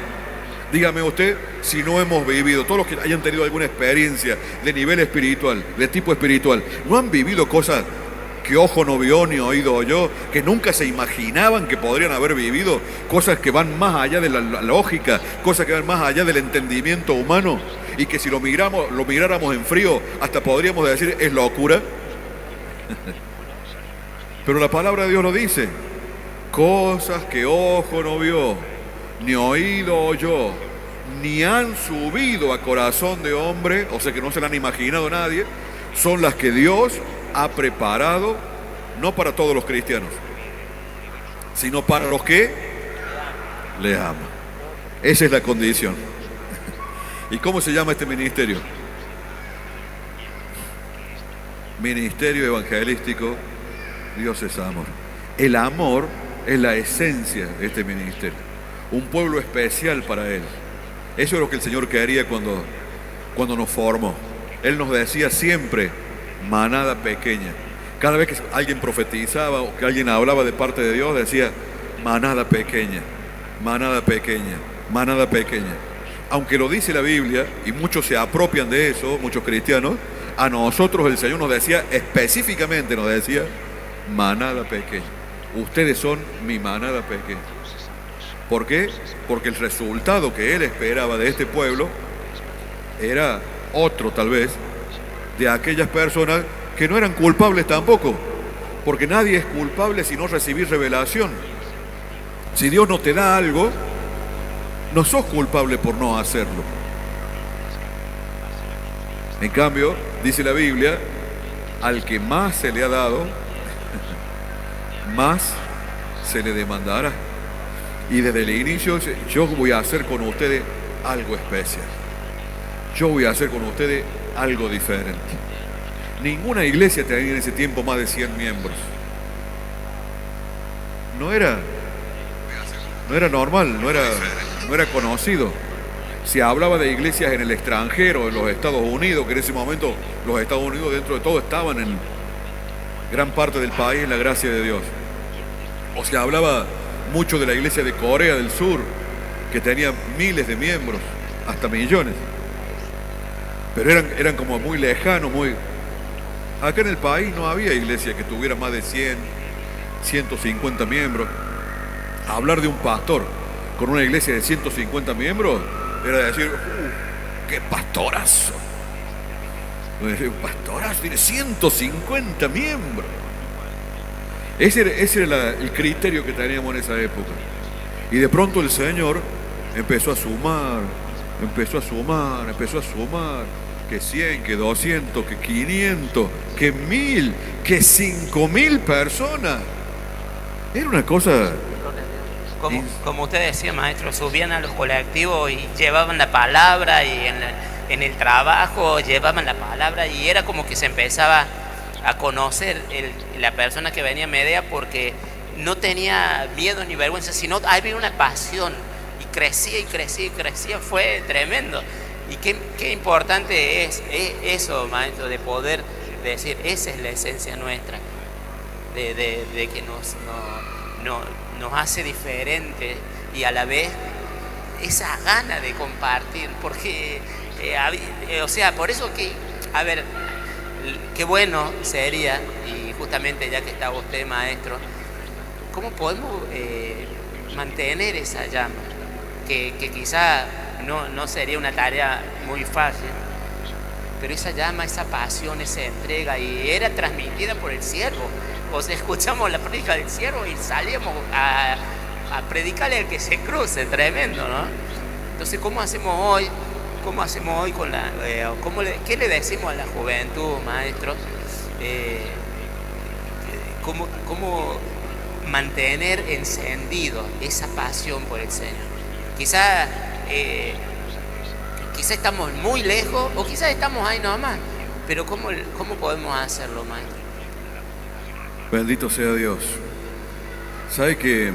Dígame usted si no hemos vivido, todos los que hayan tenido alguna experiencia de nivel espiritual, de tipo espiritual, ¿no han vivido cosas que ojo no vio ni oído oyó, que nunca se imaginaban que podrían haber vivido? Cosas que van más allá de la lógica, cosas que van más allá del entendimiento humano, y que si lo miráramos en frío, hasta podríamos decir, es locura. Pero la palabra de Dios lo dice, cosas que ojo no vio, ni oído oyó, ni han subido a corazón de hombre, o sea que no se la han imaginado nadie, son las que Dios ha preparado, no para todos los cristianos, sino para los que le aman. Esa es la condición. ¿Y cómo se llama este ministerio? Ministerio Evangelístico Dios es Amor. El amor es la esencia de este ministerio. Un pueblo especial para Él. Eso es lo que el Señor quería cuando nos formó. Él nos decía siempre, manada pequeña. Cada vez que alguien profetizaba o que alguien hablaba de parte de Dios, decía, manada pequeña, manada pequeña, manada pequeña. Aunque lo dice la Biblia, y muchos se apropian de eso, muchos cristianos, a nosotros el Señor nos decía, específicamente nos decía, manada pequeña. Ustedes son mi manada pequeña. ¿Por qué? Porque el resultado que Él esperaba de este pueblo era otro, tal vez, de aquellas personas que no eran culpables tampoco, porque nadie es culpable si no recibir revelación. Si Dios no te da algo, no sos culpable por no hacerlo. En cambio, dice la Biblia, al que más se le ha dado, más se le demandará. Y desde el inicio, yo voy a hacer con ustedes algo especial. Yo voy a hacer con ustedes algo diferente. Ninguna iglesia tenía en ese tiempo más de 100 miembros. No era normal, no era conocido. Se hablaba de iglesias en el extranjero, en los Estados Unidos, que en ese momento los Estados Unidos dentro de todo estaban en gran parte del país en la gracia de Dios. O se hablaba mucho de la iglesia de Corea del Sur, que tenía miles de miembros, hasta millones. Pero eran como muy lejanos, muy... Acá en el país no había iglesia que tuviera más de 100, 150 miembros. Hablar de un pastor con una iglesia de 150 miembros era decir, ¡qué pastorazo! Un pastorazo tiene 150 miembros. Ese era el criterio que teníamos en esa época. Y de pronto el Señor empezó a sumar, empezó a sumar, empezó a sumar. que 100, que 200, que 500, que 1000, que 5000 personas. Era una cosa... Como usted decía, maestro, subían a los colectivos y llevaban la palabra y en el trabajo llevaban la palabra y era como que se empezaba a conocer la persona que venía a Medea porque no tenía miedo ni vergüenza, sino había una pasión y crecía y crecía y crecía, fue tremendo. Y qué importante es eso, maestro, de poder decir, esa es la esencia nuestra, de que nos hace diferentes y a la vez esa gana de compartir, porque, o sea, por eso que, a ver, qué bueno sería, y justamente ya que está usted, maestro, ¿cómo podemos mantener esa llama? Que quizá no sería una tarea muy fácil, pero esa llama, esa pasión, esa entrega, y era transmitida por el siervo. O sea, escuchamos la prédica del siervo y salíamos a predicarle al que se cruce, tremendo, ¿no? Entonces, ¿cómo hacemos hoy? ¿Cómo hacemos hoy con qué le decimos a la juventud, maestro? ¿Cómo mantener encendido esa pasión por el Señor? Quizá estamos muy lejos o quizás estamos ahí nomás, pero ¿cómo podemos hacerlo, maestro? Bendito sea Dios. ¿Sabe que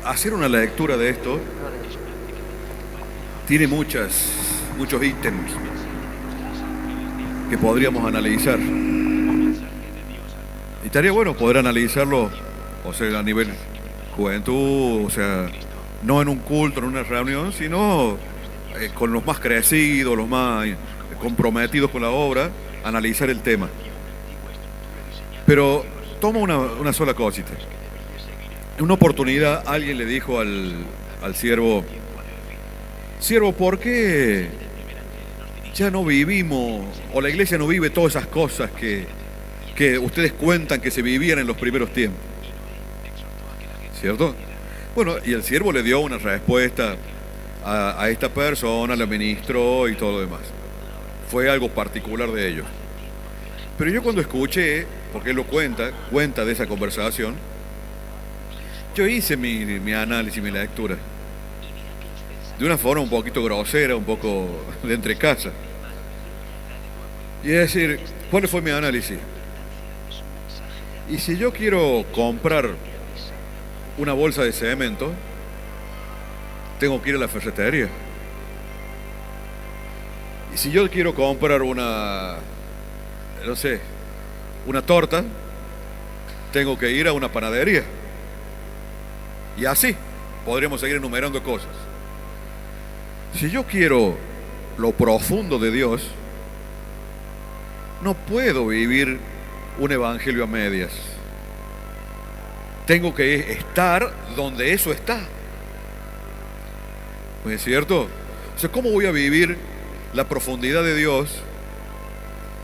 hacer una lectura de esto tiene muchos ítems que podríamos analizar? Y estaría bueno poder analizarlo, o sea, a nivel juventud, o sea, no en un culto, en una reunión, sino con los más crecidos, los más comprometidos con la obra, analizar el tema. Pero toma una sola cosita. En una oportunidad alguien le dijo al siervo, ¿por qué ya no vivimos, o la iglesia no vive todas esas cosas que ustedes cuentan que se vivían en los primeros tiempos? ¿Cierto? Bueno, y el siervo le dio una respuesta a esta persona, le ministró y todo lo demás. Fue algo particular de ellos. Pero yo cuando escuché, porque él lo cuenta de esa conversación, yo hice mi análisis, mi lectura. De una forma un poquito grosera, un poco de entrecasa. Y es decir, ¿cuál fue mi análisis? Y si yo quiero comprar una bolsa de cemento, tengo que ir a la ferretería. Y si yo quiero comprar una torta, tengo que ir a una panadería. Y así podríamos seguir enumerando cosas. Si yo quiero lo profundo de Dios, no puedo vivir un evangelio a medias. Tengo que estar donde eso está. ¿No es cierto? O sea, ¿cómo voy a vivir la profundidad de Dios?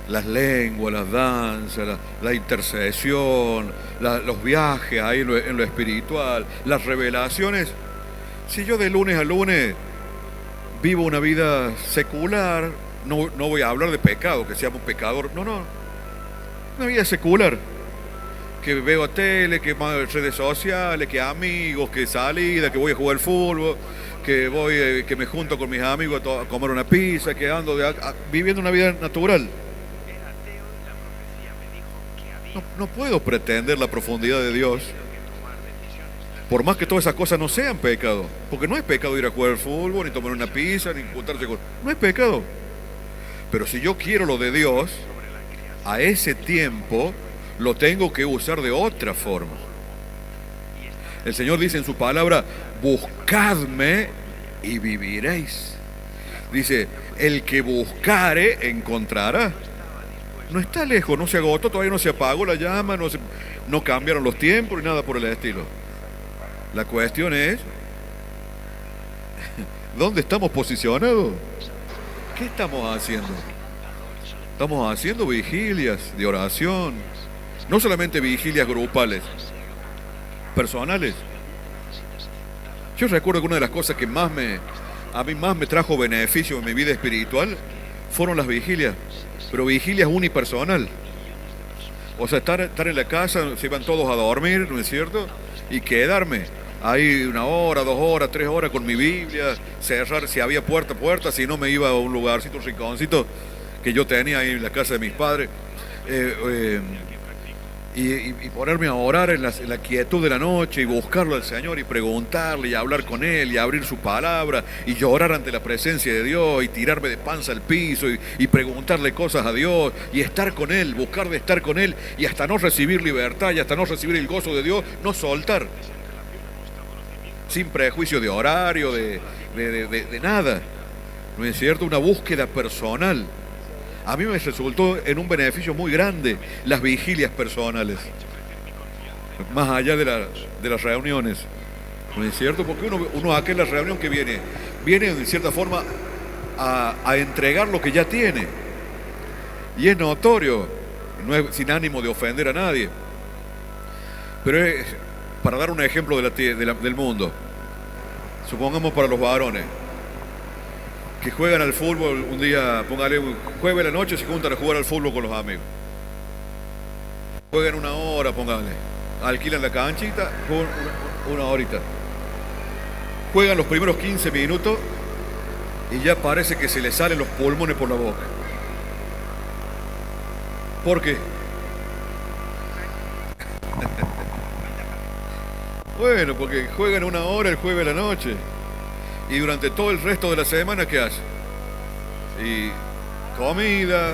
Las lenguas, las danzas, la intercesión, los viajes ahí en lo espiritual, las revelaciones. Si yo de lunes a lunes vivo una vida secular, no voy a hablar de pecado, que seamos pecadores, no, una vida secular, que veo tele, que redes sociales, que amigos, que salida, que voy a jugar fútbol, que me junto con mis amigos a comer una pizza, que ando viviendo una vida natural. No puedo pretender la profundidad de Dios, por más que todas esas cosas no sean pecado, porque no es pecado ir a jugar fútbol, ni tomar una pizza, ni juntarse con... No es pecado. Pero si yo quiero lo de Dios, a ese tiempo lo tengo que usar de otra forma. El Señor dice en su palabra, buscadme y viviréis. Dice, el que buscare encontrará. No está lejos, no se agotó, todavía no se apagó la llama, no cambiaron los tiempos ni nada por el estilo. La cuestión es, ¿dónde estamos posicionados? ¿Qué estamos haciendo? Estamos haciendo vigilias de oración, no solamente vigilias grupales, personales. Yo recuerdo que una de las cosas que más a mí más me trajo beneficio en mi vida espiritual fueron las vigilias, pero vigilias unipersonal. O sea, estar en la casa, se iban todos a dormir, ¿no es cierto? Y quedarme ahí 1 hora, 2 horas, 3 horas con mi Biblia, cerrar si había puerta, si no me iba a un lugarcito, un rinconcito que yo tenía ahí en la casa de mis padres. Y ponerme a orar en la quietud de la noche y buscarlo al Señor y preguntarle y hablar con Él y abrir su palabra y llorar ante la presencia de Dios y tirarme de panza al piso y preguntarle cosas a Dios y estar con Él, buscar de estar con Él y hasta no recibir libertad y hasta no recibir el gozo de Dios, no soltar. Sin prejuicio de horario, de nada. ¿No es cierto? Una búsqueda personal. A mí me resultó en un beneficio muy grande las vigilias personales, más allá de las reuniones, ¿no es cierto? Porque uno acá en la reunión que viene en cierta forma a entregar lo que ya tiene, y es notorio, no es sin ánimo de ofender a nadie, pero es para dar un ejemplo del mundo, supongamos para los varones, que juegan al fútbol un día, póngale jueves a la noche, se juntan a jugar al fútbol con los amigos. Juegan 1 hora, póngale. Alquilan la canchita, juegan una horita. Juegan los primeros 15 minutos y ya parece que se les salen los pulmones por la boca. ¿Por qué? Bueno, porque juegan 1 hora el jueves a la noche. Y durante todo el resto de la semana, ¿qué hace? Y comida,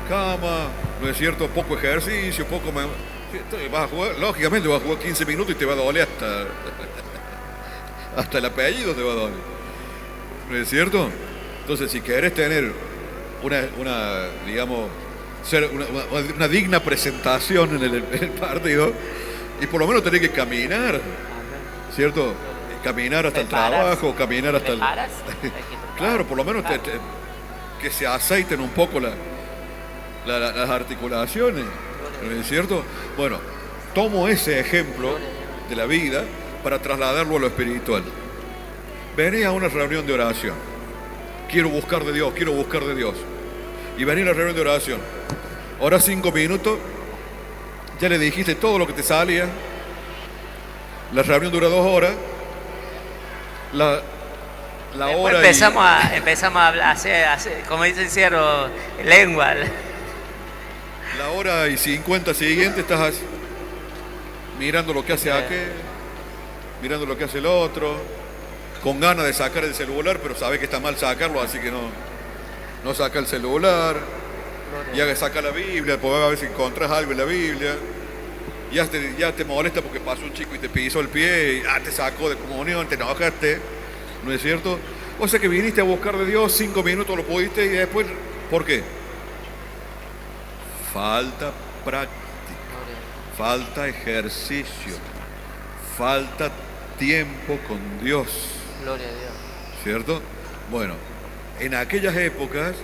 cama, ¿no es cierto? Poco ejercicio, poco... Vas a jugar, lógicamente vas a jugar 15 minutos y te va a doler hasta el apellido te va a doler. ¿No es cierto? Entonces, si querés tener digamos, ser una digna presentación en el partido, y por lo menos tenés que caminar, ¿cierto? Caminar hasta el trabajo, caminar hasta el... Claro, por lo menos que se aceiten un poco las articulaciones, ¿no es cierto? Bueno, tomo ese ejemplo de la vida para trasladarlo a lo espiritual. Vení a una reunión de oración. Quiero buscar de Dios. Y vení a la reunión de oración. Ahora 5 minutos, ya le dijiste todo lo que te salía. La reunión dura 2 horas. La hora empezamos a hablar, hacer, como dicen cierro, lengua. La hora y 50 siguiente estás mirando lo que hace aquel, mirando lo que hace el otro, con ganas de sacar el celular, pero sabe que está mal sacarlo, así que no saca el celular. Ya saca la Biblia, pues a ver si encontrás algo en la Biblia. Ya te molesta porque pasó un chico y te pisó el pie y te sacó de comunión, te enojaste, ¿no es cierto? O sea que viniste a buscar de Dios, 5 minutos lo pudiste y después, ¿por qué? Falta práctica, falta ejercicio, falta tiempo con Dios. Gloria a Dios. ¿Cierto? Bueno, en aquellas épocas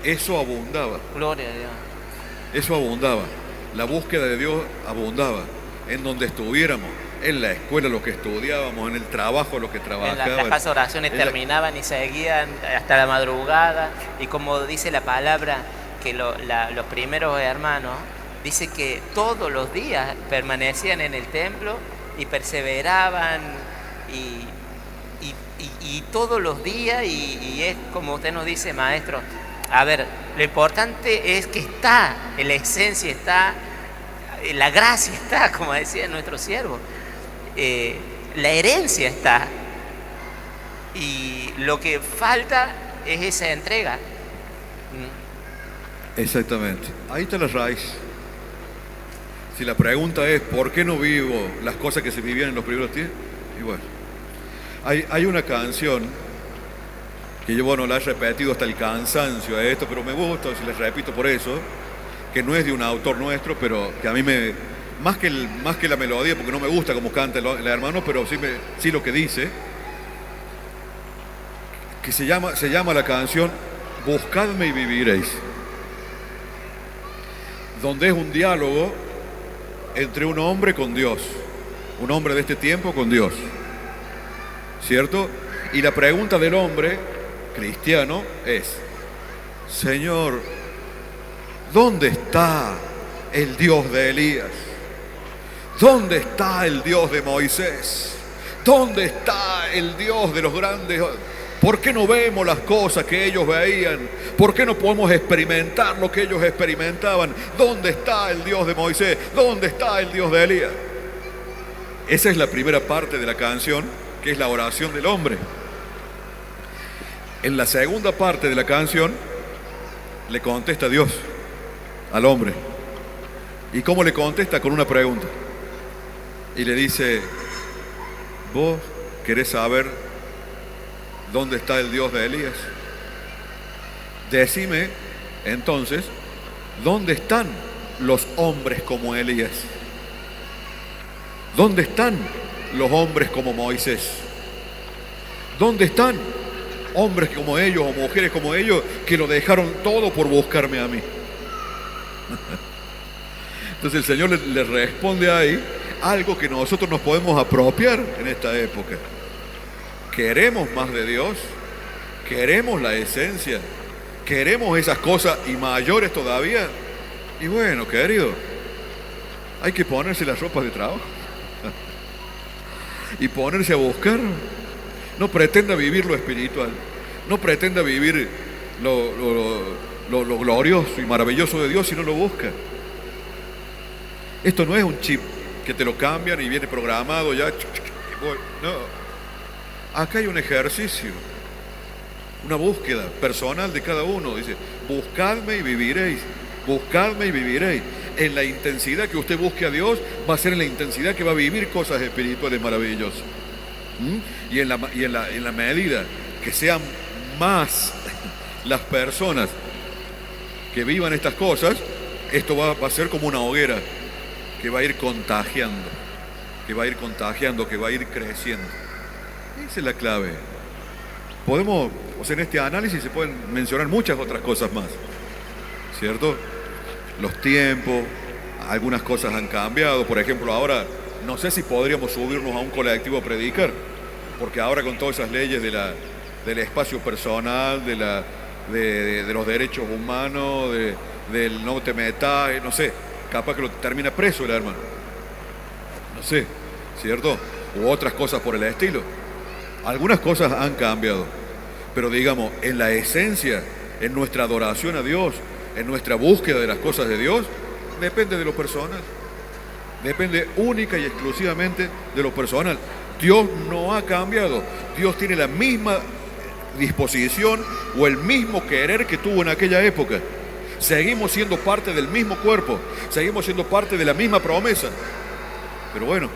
eso abundaba. Gloria a Dios. Eso abundaba. La búsqueda de Dios abundaba. En donde estuviéramos, en la escuela lo que estudiábamos, en el trabajo lo que trabajábamos. Las casas de oraciones terminaban y seguían hasta la madrugada. Y como dice la palabra, que los primeros hermanos, dice que todos los días permanecían en el templo y perseveraban y todos los días y es como usted nos dice, maestro. A ver, lo importante es que está, la esencia está, la gracia está, como decía nuestro siervo, la herencia está y lo que falta es esa entrega. Exactamente, ahí está la raíz. Si la pregunta es ¿por qué no vivo las cosas que se vivían en los primeros tiempos? Y bueno, hay una canción que yo, bueno, la he repetido hasta el cansancio a esto, pero me gusta, si la repito por eso, que no es de un autor nuestro, pero que a mí más que la melodía, porque no me gusta cómo canta el hermano, pero sí lo que dice, que se llama la canción Buscadme y viviréis, donde es un diálogo entre un hombre con Dios, un hombre de este tiempo con Dios, ¿cierto? Y la pregunta del hombre cristiano es: Señor, ¿dónde está el Dios de Elías? ¿Dónde está el Dios de Moisés? ¿Dónde está el Dios de los grandes? ¿Por qué no vemos las cosas que ellos veían? ¿Por qué no podemos experimentar lo que ellos experimentaban? ¿Dónde está el Dios de Moisés? ¿Dónde está el Dios de Elías? Esa es la primera parte de la canción, que es la oración del hombre. En la segunda parte de la canción le contesta Dios al hombre. ¿Y cómo le contesta? Con una pregunta. Y le dice: ¿vos querés saber dónde está el Dios de Elías? Decime entonces, ¿dónde están los hombres como Elías? ¿Dónde están los hombres como Moisés? ¿Dónde están hombres como ellos o mujeres como ellos que lo dejaron todo por buscarme a mí? Entonces el Señor le responde ahí algo que nosotros nos podemos apropiar en esta época. Queremos más de Dios, queremos la esencia, queremos esas cosas y mayores todavía. Y bueno, querido, hay que ponerse las ropas de trabajo y ponerse a buscar. No pretenda vivir lo espiritual, no pretenda vivir lo glorioso y maravilloso de Dios si no lo busca. Esto no es un chip que te lo cambian y viene programado ya. No, acá hay un ejercicio, una búsqueda personal de cada uno. Dice: buscadme y viviréis, buscadme y viviréis. En la intensidad que usted busque a Dios, va a ser en la intensidad que va a vivir cosas espirituales maravillosas. Y en la medida que sean más las personas que vivan estas cosas, esto va a ser como una hoguera que va a ir contagiando, que va a ir contagiando, que va a ir creciendo. Esa es la clave. Podemos, en este análisis se pueden mencionar muchas otras cosas más, ¿cierto? Los tiempos, algunas cosas han cambiado. Por ejemplo, ahora no sé si podríamos subirnos a un colectivo a predicar, porque ahora con todas esas leyes del espacio personal, de los derechos humanos, del no te metas, no sé, capaz que lo termina preso el hermano, no sé, ¿cierto? U otras cosas por el estilo. Algunas cosas han cambiado, pero digamos, en la esencia, en nuestra adoración a Dios, en nuestra búsqueda de las cosas de Dios, depende de lo personal, depende única y exclusivamente de lo personal. Dios no ha cambiado, Dios tiene la misma disposición o el mismo querer que tuvo en aquella época. Seguimos siendo parte del mismo cuerpo, seguimos siendo parte de la misma promesa, pero bueno,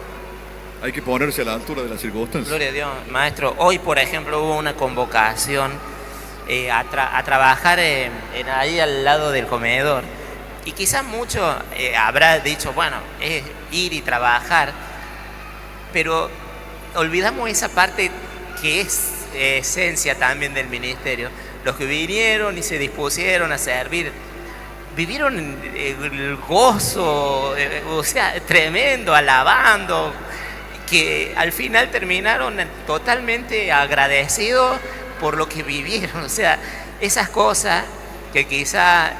hay que ponerse a la altura de las circunstancias. Gloria a Dios, maestro. Hoy, por ejemplo, hubo una convocación a trabajar ahí al lado del comedor. Y quizás mucho habrá dicho, bueno, es ir y trabajar, pero olvidamos esa parte que es esencia también del ministerio. Los que vinieron y se dispusieron a servir, vivieron el gozo, o sea, tremendo, alabando, que al final terminaron totalmente agradecidos por lo que vivieron. O sea, esas cosas que quizá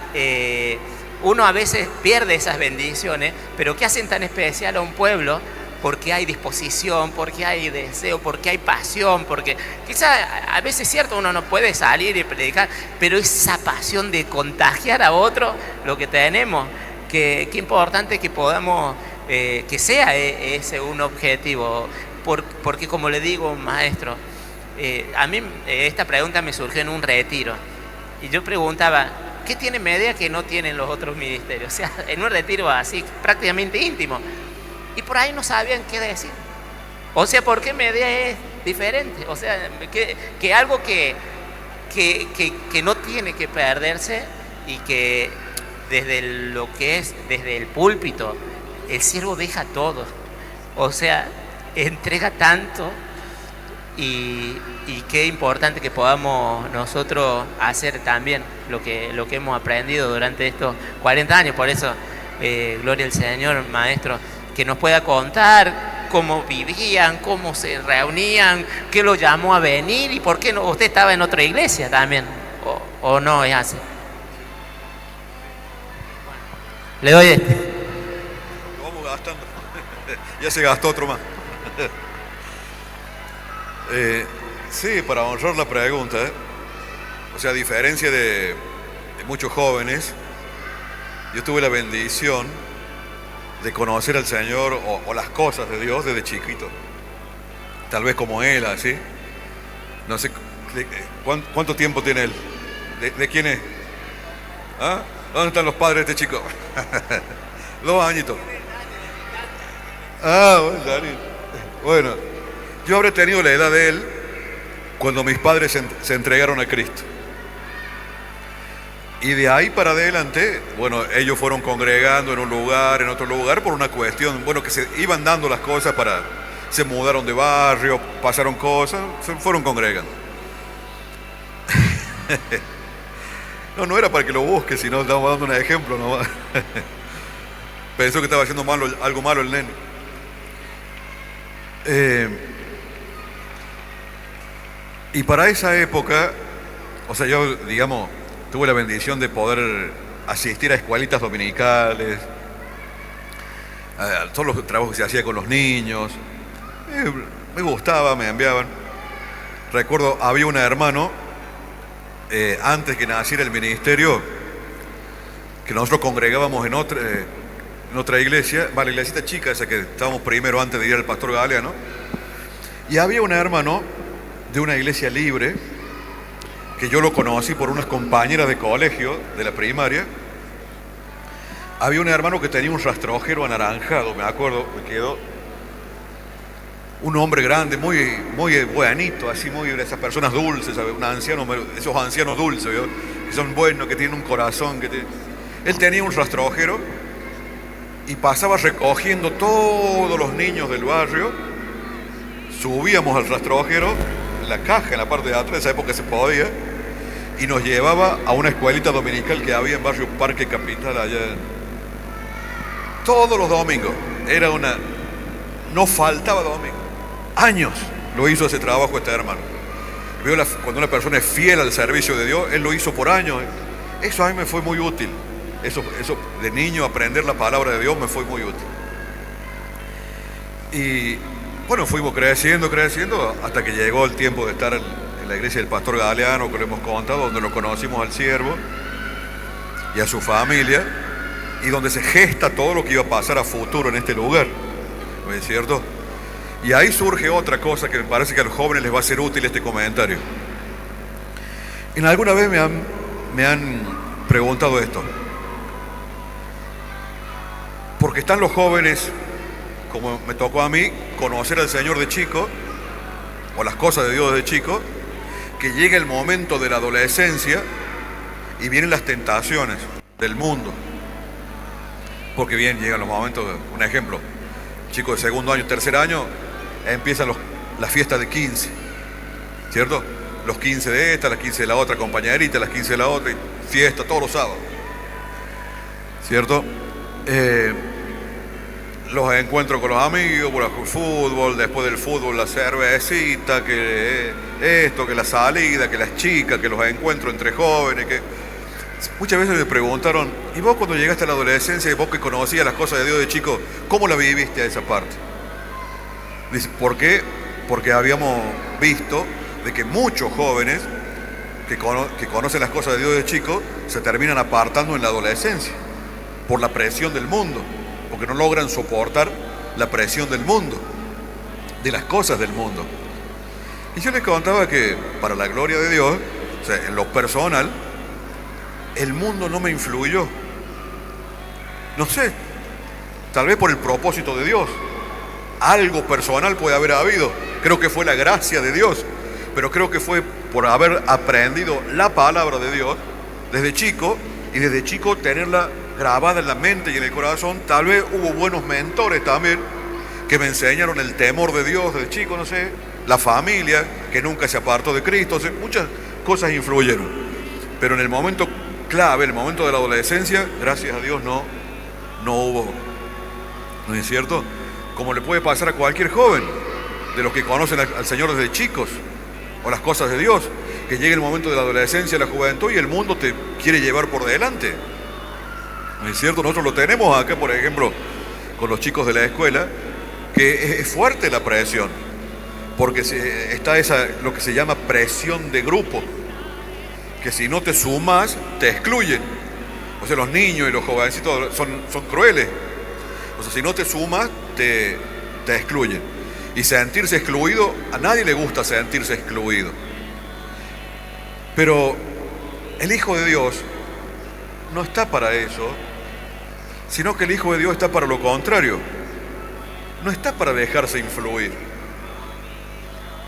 uno a veces pierde esas bendiciones, pero que hacen tan especial a un pueblo, porque hay disposición, porque hay deseo, porque hay pasión, porque quizá a veces es cierto, uno no puede salir y predicar, pero esa pasión de contagiar a otro, lo que tenemos, que importante que podamos, que sea ese un objetivo, porque como le digo, maestro, a mí esta pregunta me surgió en un retiro, y yo preguntaba, ¿qué tiene Media que no tienen los otros ministerios? O sea, en un retiro así, prácticamente íntimo. Y por ahí no sabían qué decir. O sea, ¿por qué Media es diferente? O sea, que algo que no tiene que perderse y que desde lo que es, desde el púlpito, el siervo deja todo. O sea, entrega tanto y qué importante que podamos nosotros hacer también lo que hemos aprendido durante estos 40 años. Por eso, gloria al Señor, maestro, que nos pueda contar cómo vivían, cómo se reunían, qué lo llamó a venir y por qué no. Usted estaba en otra iglesia también, o no es así. Le doy este. Lo vamos gastando. Ya se gastó otro más. Sí, para honrar la pregunta, o sea, a diferencia de muchos jóvenes, yo tuve la bendición de conocer al Señor o las cosas de Dios desde chiquito. Tal vez como él, así. No sé, ¿cuánto tiempo tiene él? ¿De quién es? ¿Ah? ¿Dónde están los padres de este chico? 2 añitos. Ah, bueno, Dani. Bueno, yo habré tenido la edad de él cuando mis padres se entregaron a Cristo. Y de ahí para adelante, bueno, ellos fueron congregando en un lugar, en otro lugar, por una cuestión, bueno, que se iban dando las cosas para, se mudaron de barrio, pasaron cosas, se fueron congregando. No era para que lo busque, sino estamos dando un ejemplo nomás. Pensó que estaba haciendo algo malo el nene. Y para esa época, o sea, yo, digamos, tuve la bendición de poder asistir a escuelitas dominicales, a todos los trabajos que se hacía con los niños. Me gustaba, me enviaban. Recuerdo, había un hermano, antes que naciera el ministerio, que nosotros congregábamos en otra iglesia, la iglesita chica, esa que estábamos primero antes de ir al pastor Galeano. Y había un hermano de una iglesia libre, que yo lo conocí por unas compañeras de colegio, de la primaria. Había un hermano que tenía un rastrojero anaranjado, me acuerdo, me quedó. Un hombre grande, muy, muy buenito, así muy de esas personas dulces, ¿sabes? Esos ancianos dulces, ¿vio? Que son buenos, que tienen un corazón. Él tenía un rastrojero y pasaba recogiendo todos los niños del barrio. Subíamos al rastrojero, la caja en la parte de atrás, en esa época se podía, y nos llevaba a una escuelita dominical que había en Barrio Parque Capital allá. Todos los domingos, no faltaba domingo. Años lo hizo ese trabajo este hermano. Cuando una persona es fiel al servicio de Dios, él lo hizo por años. Eso a mí me fue muy útil. Eso de niño, aprender la palabra de Dios me fue muy útil. Y bueno, fuimos creciendo, hasta que llegó el tiempo de estar en la iglesia del pastor Galeano, que lo hemos contado, donde lo conocimos al siervo y a su familia, y donde se gesta todo lo que iba a pasar a futuro en este lugar. ¿No es cierto? Y ahí surge otra cosa que me parece que a los jóvenes les va a ser útil este comentario. En alguna vez me han preguntado esto. Porque están los jóvenes, como me tocó a mí, conocer al Señor de chico, o las cosas de Dios de chico, que llega el momento de la adolescencia y vienen las tentaciones del mundo. Porque bien, llegan los momentos, un ejemplo, chicos de segundo año, tercer año, empiezan las fiestas de 15, ¿cierto? Los 15 de esta, las 15 de la otra compañerita, las 15 de la otra, y fiesta todos los sábados, ¿cierto? Los encuentro con los amigos, por el fútbol, después del fútbol la cervecita, que esto, que la salida, que las chicas, que los encuentro entre jóvenes, que muchas veces me preguntaron, ¿y vos cuando llegaste a la adolescencia y vos que conocías las cosas de Dios de chico, cómo la viviste a esa parte? Dice, ¿por qué? Porque habíamos visto de que muchos jóvenes que conocen las cosas de Dios de chico se terminan apartando en la adolescencia por la presión del mundo, porque no logran soportar la presión del mundo, de las cosas del mundo. Y yo les contaba que para la gloria de Dios, o sea, en lo personal, el mundo no me influyó. No sé, tal vez por el propósito de Dios. Algo personal puede haber habido. Creo que fue la gracia de Dios, pero creo que fue por haber aprendido la palabra de Dios desde chico, y desde chico tenerla grabada en la mente y en el corazón. Tal vez hubo buenos mentores también que me enseñaron el temor de Dios desde chico, no sé, la familia que nunca se apartó de Cristo, o sea, muchas cosas influyeron. Pero en el momento clave, el momento de la adolescencia, gracias a Dios no hubo, ¿no es cierto? como le puede pasar a cualquier joven, de los que conocen al Señor desde chicos, o las cosas de Dios, que llegue el momento de la adolescencia, la juventud, y el mundo te quiere llevar por delante. ¿No es cierto? Nosotros lo tenemos acá, por ejemplo, con los chicos de la escuela, que es fuerte la presión, porque está lo que se llama presión de grupo, que si no te sumas, te excluyen. O sea, los niños y los jovencitos son crueles. O sea, si no te sumas, te excluyen. Y sentirse excluido, a nadie le gusta sentirse excluido. Pero el Hijo de Dios no está para eso, sino que el Hijo de Dios está para lo contrario. No está para dejarse influir,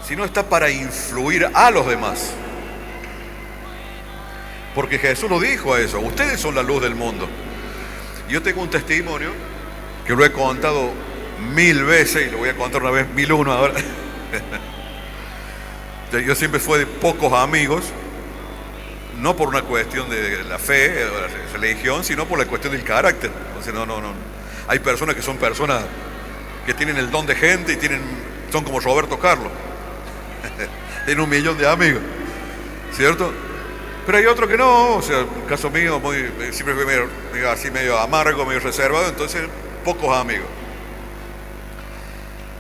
sino está para influir a los demás. Porque Jesús lo dijo a eso: ustedes son la luz del mundo. Y yo tengo un testimonio que lo he contado 1000 veces y lo voy a contar una vez 1001 ahora. Yo siempre fui de pocos amigos, no por una cuestión de la fe o la religión, sino por la cuestión del carácter. Entonces, no. Hay personas que son personas que tienen el don de gente y son como Roberto Carlos. Tienen 1 millón de amigos, ¿cierto? Pero hay otros que no. O sea, en el caso mío, siempre fui medio amargo, medio reservado, entonces pocos amigos.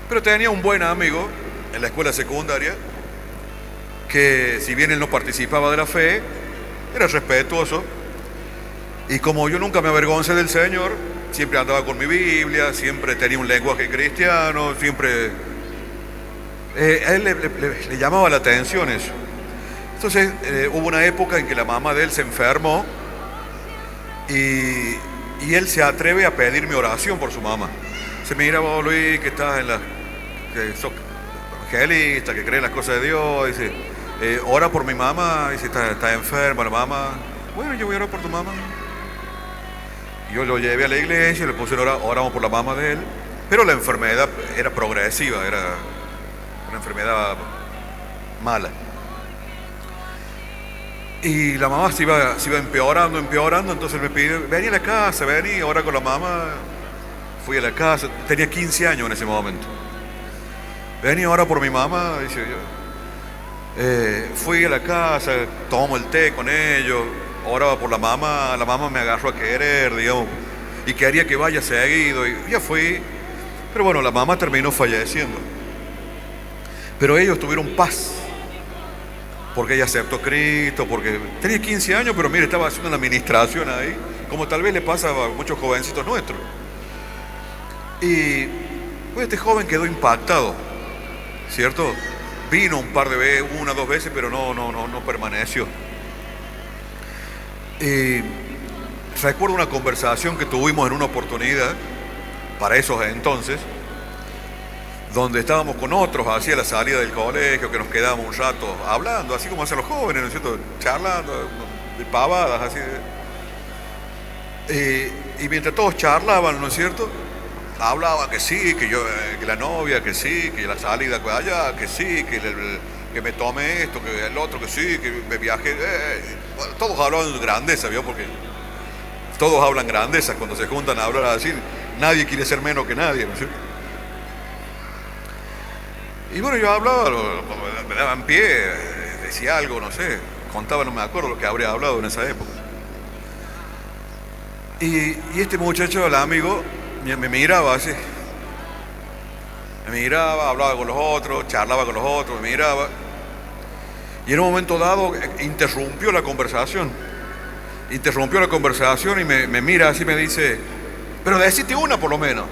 Pero tenía un buen amigo en la escuela secundaria que, si bien él no participaba de la fe, era respetuoso. Y como yo nunca me avergoncé del Señor, siempre andaba con mi Biblia, siempre tenía un lenguaje cristiano, siempre... a él le llamaba la atención eso. Entonces hubo una época en que la mamá de él se enfermó y él se atreve a pedirme oración por su mamá. Se me mira: vos, Luis, que estás que sos evangelista, que crees en las cosas de Dios, dice, ora por mi mamá, dice, está enferma la mamá. Bueno, yo voy a orar por tu mamá. Yo lo llevé a la iglesia, le puse oramos por la mamá de él, pero la enfermedad era progresiva, era una enfermedad mala. Y la mamá se iba empeorando, entonces me pidió: vení a la casa, vení, ora con la mamá. Fui a la casa, tenía 15 años en ese momento. Vení, ora por mi mamá, dice yo. Fui a la casa, tomamos el té con ellos, oraba por la mamá me agarró a querer, digamos, y quería que vaya seguido, y ya fui. Pero bueno, la mamá terminó falleciendo. Pero ellos tuvieron paz, porque ella aceptó a Cristo, porque tenía 15 años, pero mire, estaba haciendo una administración ahí, como tal vez le pasa a muchos jovencitos nuestros. Y pues este joven quedó impactado, ¿cierto? Vino un par de veces, 1 o 2 veces, pero no permaneció. Y recuerdo una conversación que tuvimos en una oportunidad, para esos entonces, donde estábamos con otros hacia la salida del colegio, que nos quedábamos un rato hablando, así como hacen los jóvenes, ¿no es cierto? Charlando de pavadas, así. Y mientras todos charlaban, ¿no es cierto? Hablaba que sí, que la novia, que sí, que la salida allá, que sí, que me tome esto, que el otro, que sí, que me viaje. Bueno, todos hablaban de grandeza, ¿vio? Porque todos hablan grandeza cuando se juntan a hablar así. Nadie quiere ser menos que nadie, ¿no es cierto? Y bueno, yo hablaba, me daban pie, decía algo, no sé, contaba, no me acuerdo lo que habría hablado en esa época. Y este muchacho, el amigo, me miraba así. Me miraba, hablaba con los otros, charlaba con los otros, me miraba. Y en un momento dado interrumpió la conversación. Y me mira así y me dice: pero decite una por lo menos.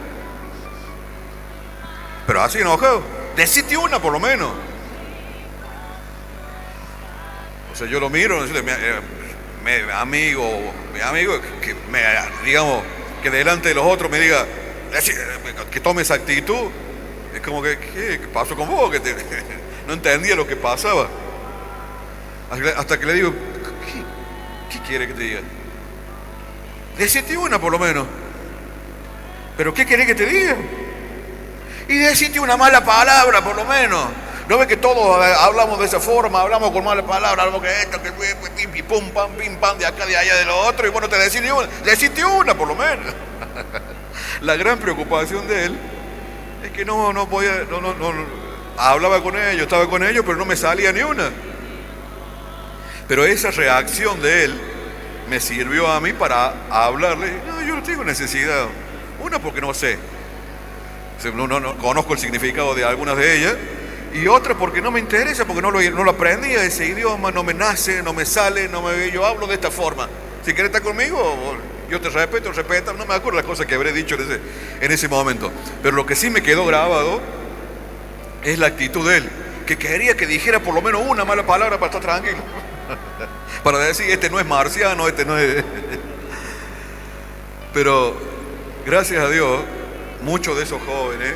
Pero así enojado: decite una por lo menos. O sea, yo lo miro, mi amigo, que digamos, que delante de los otros me diga, que tome esa actitud. Es como que, ¿qué pasó con vos? Que no entendía lo que pasaba. Hasta que le digo: ¿qué quiere que te diga? Decite una por lo menos. ¿Pero qué querés que te diga? Y decite una mala palabra por lo menos. ¿No ves que todos hablamos de esa forma? Hablamos con malas palabras, hablamos que esto, que pim, pam, de acá, de allá, de lo otro, y bueno, te decís una. Decite una por lo menos. La gran preocupación de él Es que no podía, hablaba con ellos, estaba con ellos, pero no me salía ni una. Pero esa reacción de él me sirvió a mí para hablarle. No, yo no tengo necesidad. Una, porque no sé. No conozco el significado de algunas de ellas. Y otra, porque no me interesa, porque no lo aprendía, ese idioma no me nace, no me sale, yo hablo de esta forma. Si quieres estar conmigo, yo te respeto, respeta. No me acuerdo las cosas que habré dicho en ese momento. Pero lo que sí me quedó grabado es la actitud de él, que quería que dijera por lo menos una mala palabra para estar tranquilo. Para decir, este no es marciano, este no es... Pero gracias a Dios, muchos de esos jóvenes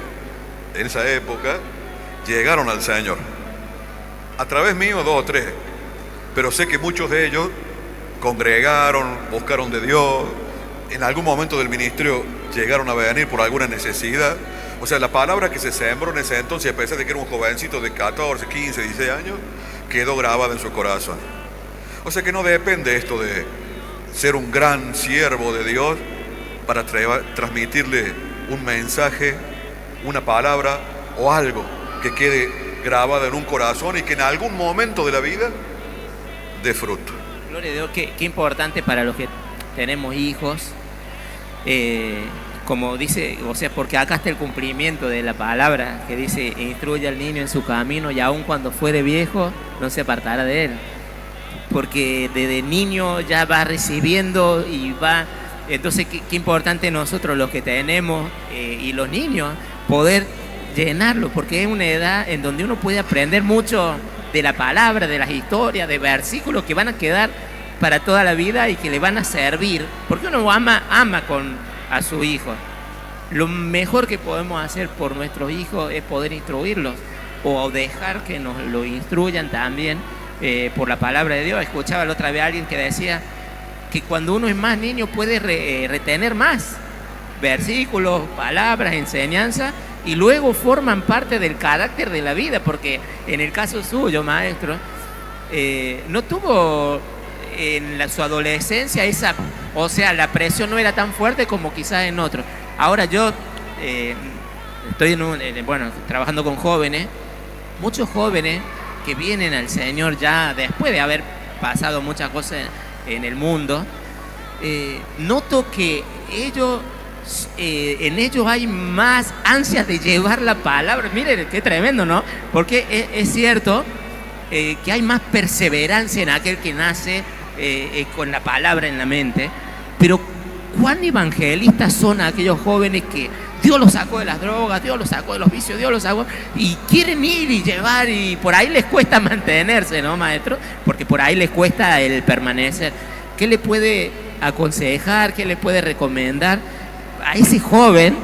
en esa época llegaron al Señor. A través mío, 2 o 3. Pero sé que muchos de ellos congregaron, buscaron de Dios. En algún momento del ministerio llegaron a venir por alguna necesidad. O sea, la palabra que se sembró en ese entonces, a pesar de que era un jovencito de 14, 15, 16 años, quedó grabada en su corazón. O sea que no depende esto de ser un gran siervo de Dios para transmitirle un mensaje, una palabra o algo que quede grabada en un corazón y que en algún momento de la vida dé fruto. Gloria a Dios, qué importante para los que tenemos hijos. Como dice, o sea, porque acá está el cumplimiento de la palabra que dice: instruye al niño en su camino y aun cuando fuere viejo no se apartará de él. Porque desde niño ya va recibiendo y va. Entonces qué importante nosotros los que tenemos y los niños poder llenarlo, porque es una edad en donde uno puede aprender mucho de la palabra, de las historias, de versículos que van a quedar para toda la vida y que le van a servir, porque uno ama a su hijo. Lo mejor que podemos hacer por nuestros hijos es poder instruirlos o dejar que nos lo instruyan también por la palabra de Dios. Escuchaba la otra vez a alguien que decía que cuando uno es más niño puede retener más versículos, palabras, enseñanzas, y luego forman parte del carácter de la vida, porque en el caso suyo, maestro, no tuvo en su adolescencia esa, o sea, la presión no era tan fuerte como quizás en otros. Ahora yo estoy trabajando con jóvenes, muchos jóvenes que vienen al Señor ya después de haber pasado muchas cosas en el mundo. Noto que en ellos hay más ansias de llevar la palabra. Miren, qué tremendo, ¿no? Porque es cierto que hay más perseverancia en aquel que nace con la palabra en la mente. Pero ¿cuán evangelistas son aquellos jóvenes que Dios los sacó de las drogas, Dios los sacó de los vicios, Dios los sacó, y quieren ir y llevar, y por ahí les cuesta mantenerse, ¿no, maestro? Porque por ahí les cuesta el permanecer. ¿Qué le puede aconsejar, qué le puede recomendar a ese joven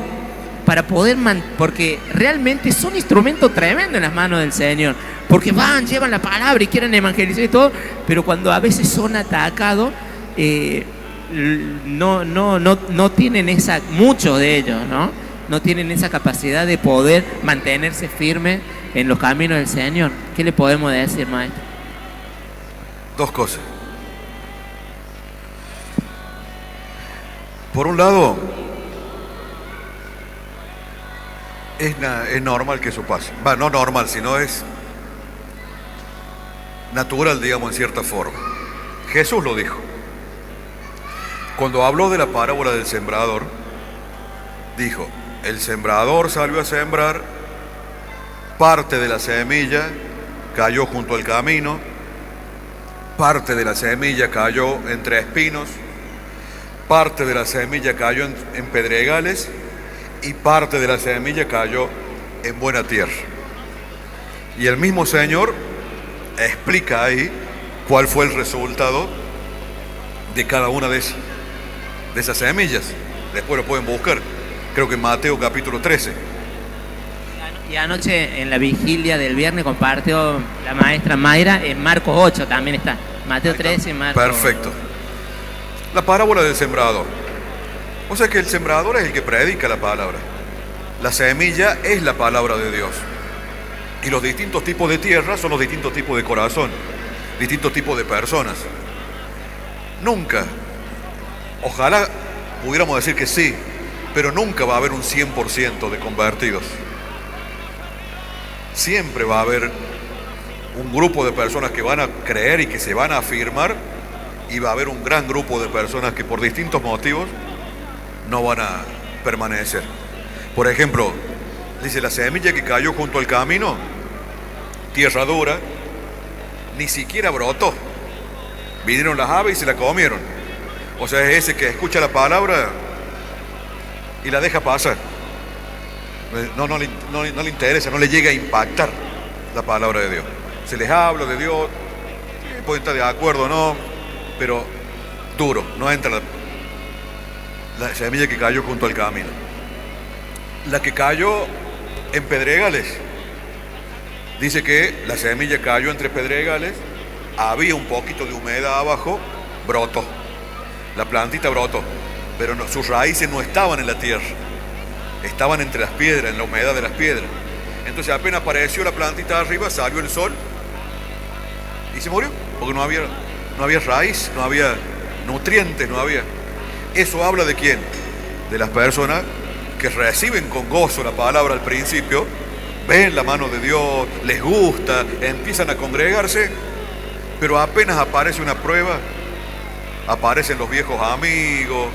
para poder porque realmente son instrumentos tremendos en las manos del Señor? Porque llevan la palabra y quieren evangelizar y todo, pero cuando a veces son atacados, no tienen muchos de ellos, no tienen esa capacidad de poder mantenerse firmes en los caminos del Señor. ¿Qué le podemos decir, maestro? 2 cosas. Por un lado, es normal que eso pase. No normal, sino es natural, digamos, en cierta forma. Jesús lo dijo. Cuando habló de la parábola del sembrador, dijo: el sembrador salió a sembrar, parte de la semilla cayó junto al camino, parte de la semilla cayó entre espinos, parte de la semilla cayó en pedregales y parte de la semilla cayó en buena tierra. Y el mismo Señor explica ahí cuál fue el resultado de cada una de esas semillas. Después lo pueden buscar, creo que en Mateo capítulo 13. Y anoche en la vigilia del viernes compartió la maestra Mayra en Marcos 8, también está Mateo 13 y Marcos. Perfecto. La parábola del sembrador. O sea que el sembrador es el que predica la palabra. La semilla es la palabra de Dios. Y los distintos tipos de tierra son los distintos tipos de corazón, distintos tipos de personas. Nunca, ojalá pudiéramos decir que sí, pero nunca va a haber un 100% de convertidos. siempre va a haber un grupo de personas que van a creer y que se van a afirmar, y va a haber un gran grupo de personas que por distintos motivos no van a permanecer. Por ejemplo, dice, la semilla que cayó junto al camino, tierra dura, ni siquiera brotó. Vinieron las aves y se la comieron. O sea, es ese que escucha la palabra y la deja pasar. No le interesa, no le llega a impactar la palabra de Dios. Se les habla de Dios, pueden estar de acuerdo o no, pero duro, no entra la semilla que cayó junto al camino. La que cayó en pedregales, dice que la semilla cayó entre pedregales, había un poquito de humedad abajo, brotó. La plantita brotó, pero sus raíces no estaban en la tierra, estaban entre las piedras, en la humedad de las piedras. Entonces apenas apareció la plantita arriba, salió el sol y se murió, porque no había raíz, no había nutrientes, no había. Eso habla de quién, de las personas que reciben con gozo la palabra al principio, ven la mano de Dios, les gusta, empiezan a congregarse, pero apenas aparece una prueba, aparecen los viejos amigos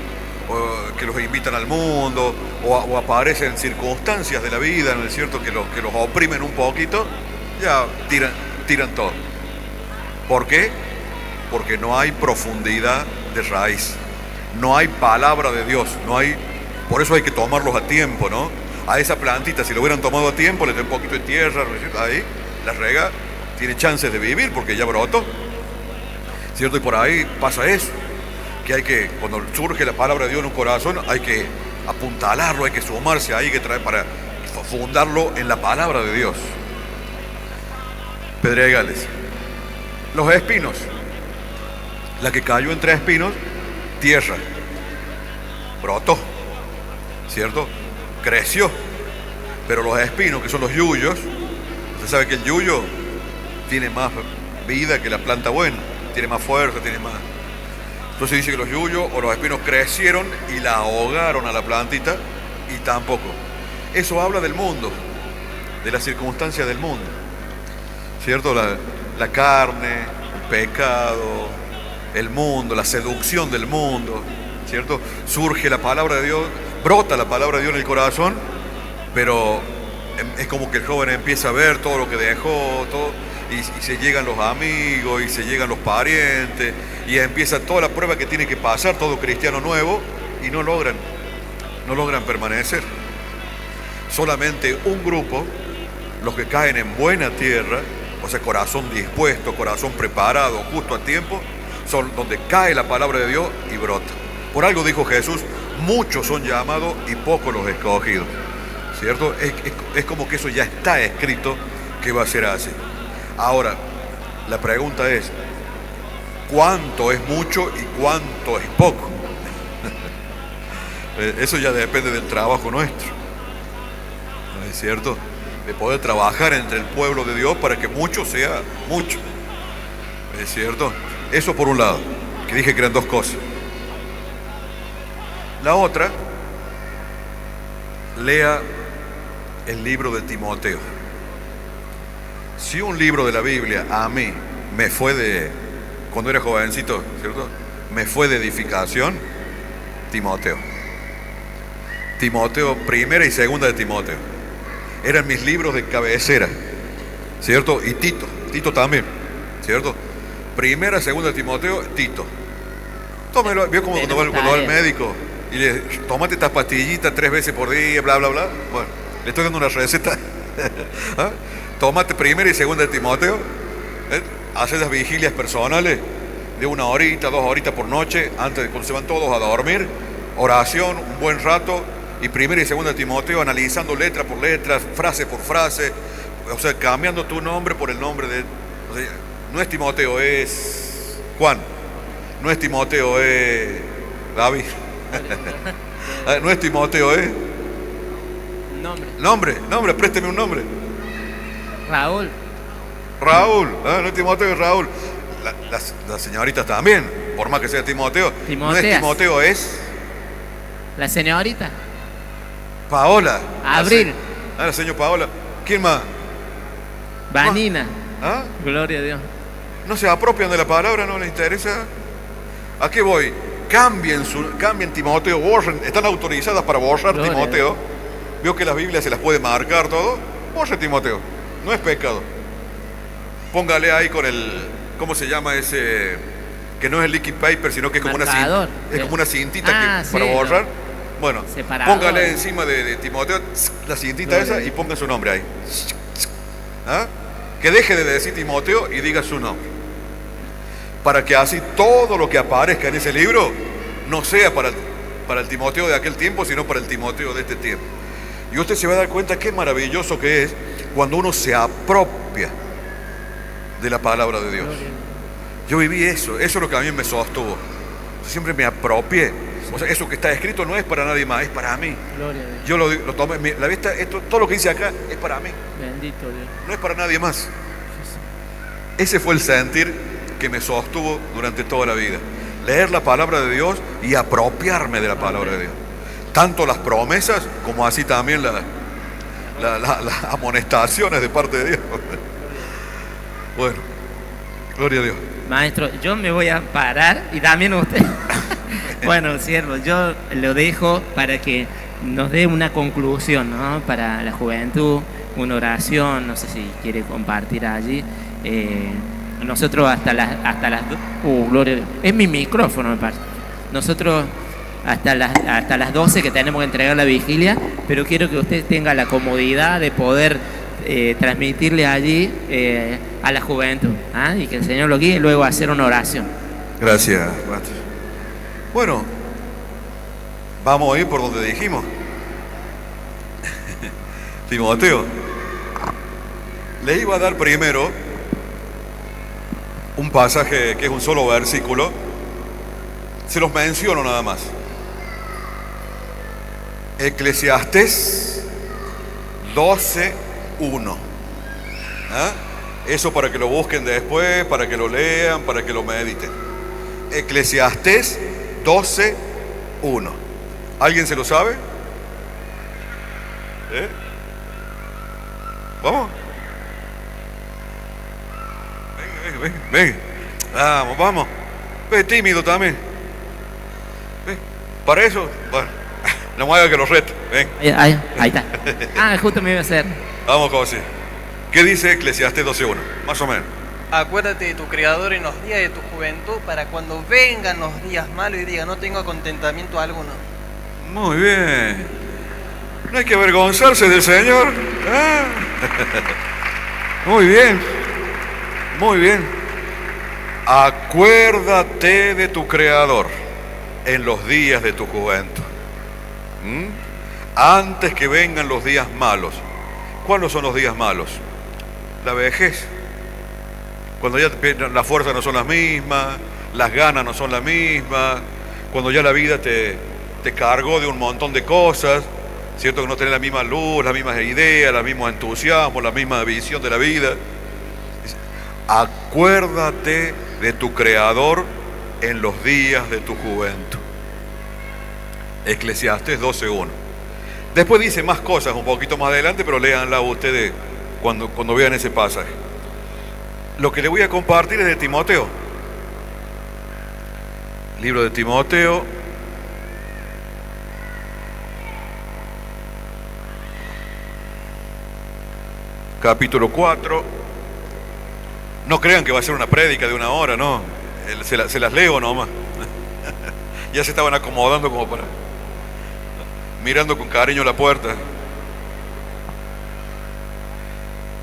que los invitan al mundo, o aparecen circunstancias de la vida, ¿no es cierto?, que los oprimen un poquito, ya tiran todo. ¿Por qué? Porque no hay profundidad de raíz, no hay palabra de Dios, por eso hay que tomarlos a tiempo, ¿no? A esa plantita, si lo hubieran tomado a tiempo, le da un poquito de tierra, ahí la rega, tiene chances de vivir porque ya brotó, ¿cierto? Y por ahí pasa eso, que cuando surge la palabra de Dios en un corazón, hay que apuntalarlo, hay que sumarse ahí, hay que traer para fundarlo en la palabra de Dios. Pedregales. Los espinos. La que cayó entre espinos, tierra. Brotó, ¿cierto? Creció. Pero los espinos, que son los yuyos, usted sabe que el yuyo tiene más vida que la planta buena, tiene más fuerza, tiene más. Entonces dice que los yuyos o los espinos crecieron y la ahogaron a la plantita, y tampoco. Eso habla del mundo, de las circunstancias del mundo, ¿cierto? La carne, el pecado, el mundo, la seducción del mundo, ¿cierto? Surge la palabra de Dios, brota la palabra de Dios en el corazón, pero es como que el joven empieza a ver todo lo que dejó, todo, y se llegan los amigos, y se llegan los parientes, y empieza toda la prueba que tiene que pasar todo cristiano nuevo, y no logran permanecer. Solamente un grupo, los que caen en buena tierra, o sea, corazón dispuesto, corazón preparado, justo a tiempo, son donde cae la palabra de Dios y brota. Por algo dijo Jesús, muchos son llamados y pocos los escogidos, ¿cierto? Es como que eso ya está escrito que va a ser así. Ahora, la pregunta es, ¿cuánto es mucho y cuánto es poco? Eso ya depende del trabajo nuestro, ¿no es cierto? De poder trabajar entre el pueblo de Dios para que mucho sea mucho, ¿es cierto? Eso por un lado, que dije que eran dos cosas. La otra, lea el libro de Timoteo. Si un libro de la Biblia a mí me fue cuando era jovencito, ¿cierto?, me fue de edificación, Timoteo. Timoteo, primera y segunda de Timoteo, eran mis libros de cabecera, ¿cierto? Y Tito también, ¿cierto? Primera, segunda de Timoteo, Tito. Tómelo, vio como cuando va al médico y le tomate estas pastillitas 3 veces por día, bla, bla, bla. Bueno, le estoy dando una receta. ¿Ah? Tómate primera y segunda de Timoteo, hace las vigilias personales de 1 horita, 2 horitas por noche, antes de cuando se van todos a dormir, oración, un buen rato, y primera y segunda de Timoteo, analizando letra por letra, frase por frase, o sea, cambiando tu nombre por el nombre de... O sea, no es Timoteo, es Juan. No es Timoteo, es David. No es Timoteo, es... Nombre, présteme un nombre. Raúl, no es Timoteo, es Raúl. Las señoritas también, por más que sea Timoteo. No es Timoteo, es... La señorita Paola. Abril. La señora Paola. ¿Quién más? Vanina. ¿Ah? Gloria a Dios. No se apropian de la palabra, no les interesa. ¿A qué voy? Cambien Timoteo, borren, están autorizadas para borrar Gloria. Timoteo. Veo que las Biblias se las puede marcar todo. Borre Timoteo, no es pecado. Póngale ahí con el, ¿cómo se llama ese? Que no es el liquid paper, sino que es como Marcador. es como una cintita Ah, para sí, borrar. Bueno, Separador. póngale encima de Timoteo la cintita Gloria. esa y ponga su nombre ahí. ¿Ah? Que deje de decir Timoteo y diga su nombre. Para que así todo lo que aparezca en ese libro no sea para el Timoteo de aquel tiempo, sino para el Timoteo de este tiempo. Y usted se va a dar cuenta qué maravilloso que es cuando uno se apropia de la palabra de Dios. Yo viví eso es lo que a mí me sostuvo. Siempre me apropié. O sea, eso que está escrito no es para nadie más, es para mí. Gloria a Dios. Yo lo tomé, la vista, todo lo que dice acá es para mí, Bendito Dios. no es para nadie más. Ese fue el sentir que me sostuvo durante toda la vida. Leer la palabra de Dios y apropiarme de la palabra de Dios. Tanto las promesas como así también las amonestaciones de parte de Dios. Bueno, gloria a Dios. Maestro, yo me voy a parar y también usted. Bueno, siervo, yo lo dejo para que nos dé una conclusión, ¿no? Para la juventud, una oración, no sé si quiere compartir allí. Nosotros hasta las gloria a Dios. Es mi micrófono, me parece. Nosotros hasta las 12 que tenemos que entregar la vigilia, pero quiero que usted tenga la comodidad de poder transmitirle allí a la juventud, ¿ah? Y que el Señor lo guíe y luego hacer una oración. Gracias, Master. Bueno, vamos a ir por donde dijimos. Timoteo, le iba a dar primero un pasaje que es un solo versículo. Se los menciono nada más. Eclesiastés 12:1. ¿Ah? Eso para que lo busquen después, para que lo lean, para que lo mediten. Eclesiastés 12:1. ¿Alguien se lo sabe? ¿Vamos? Ven. Vamos. Ve tímido también. Ve. Para eso, bueno, no me haga que lo rete. Ven. Ahí está. Justo me iba a hacer. Vamos, José. ¿Qué dice Eclesiastés 12:1? Más o menos. Acuérdate de tu Creador en los días de tu juventud, para cuando vengan los días malos y diga no tengo contentamiento alguno. Muy bien. No hay que avergonzarse del Señor. ¿Ah? Muy bien. Muy bien. Acuérdate de tu Creador en los días de tu juventud. Antes que vengan los días malos. ¿Cuáles son los días malos? La vejez. Cuando ya las fuerzas no son las mismas, las ganas no son las mismas, cuando ya la vida te cargó de un montón de cosas, cierto que no tenés la misma luz, las mismas ideas, el mismo entusiasmo, la misma visión de la vida. Acuérdate de tu Creador en los días de tu juventud. Eclesiastés 12:1. Después dice más cosas un poquito más adelante, pero léanla ustedes cuando vean ese pasaje. Lo que le voy a compartir es de Timoteo. Libro de Timoteo. Capítulo 4. No crean que va a ser una prédica de 1 hora, no. Se las leo nomás. Ya se estaban acomodando como para... mirando con cariño la puerta.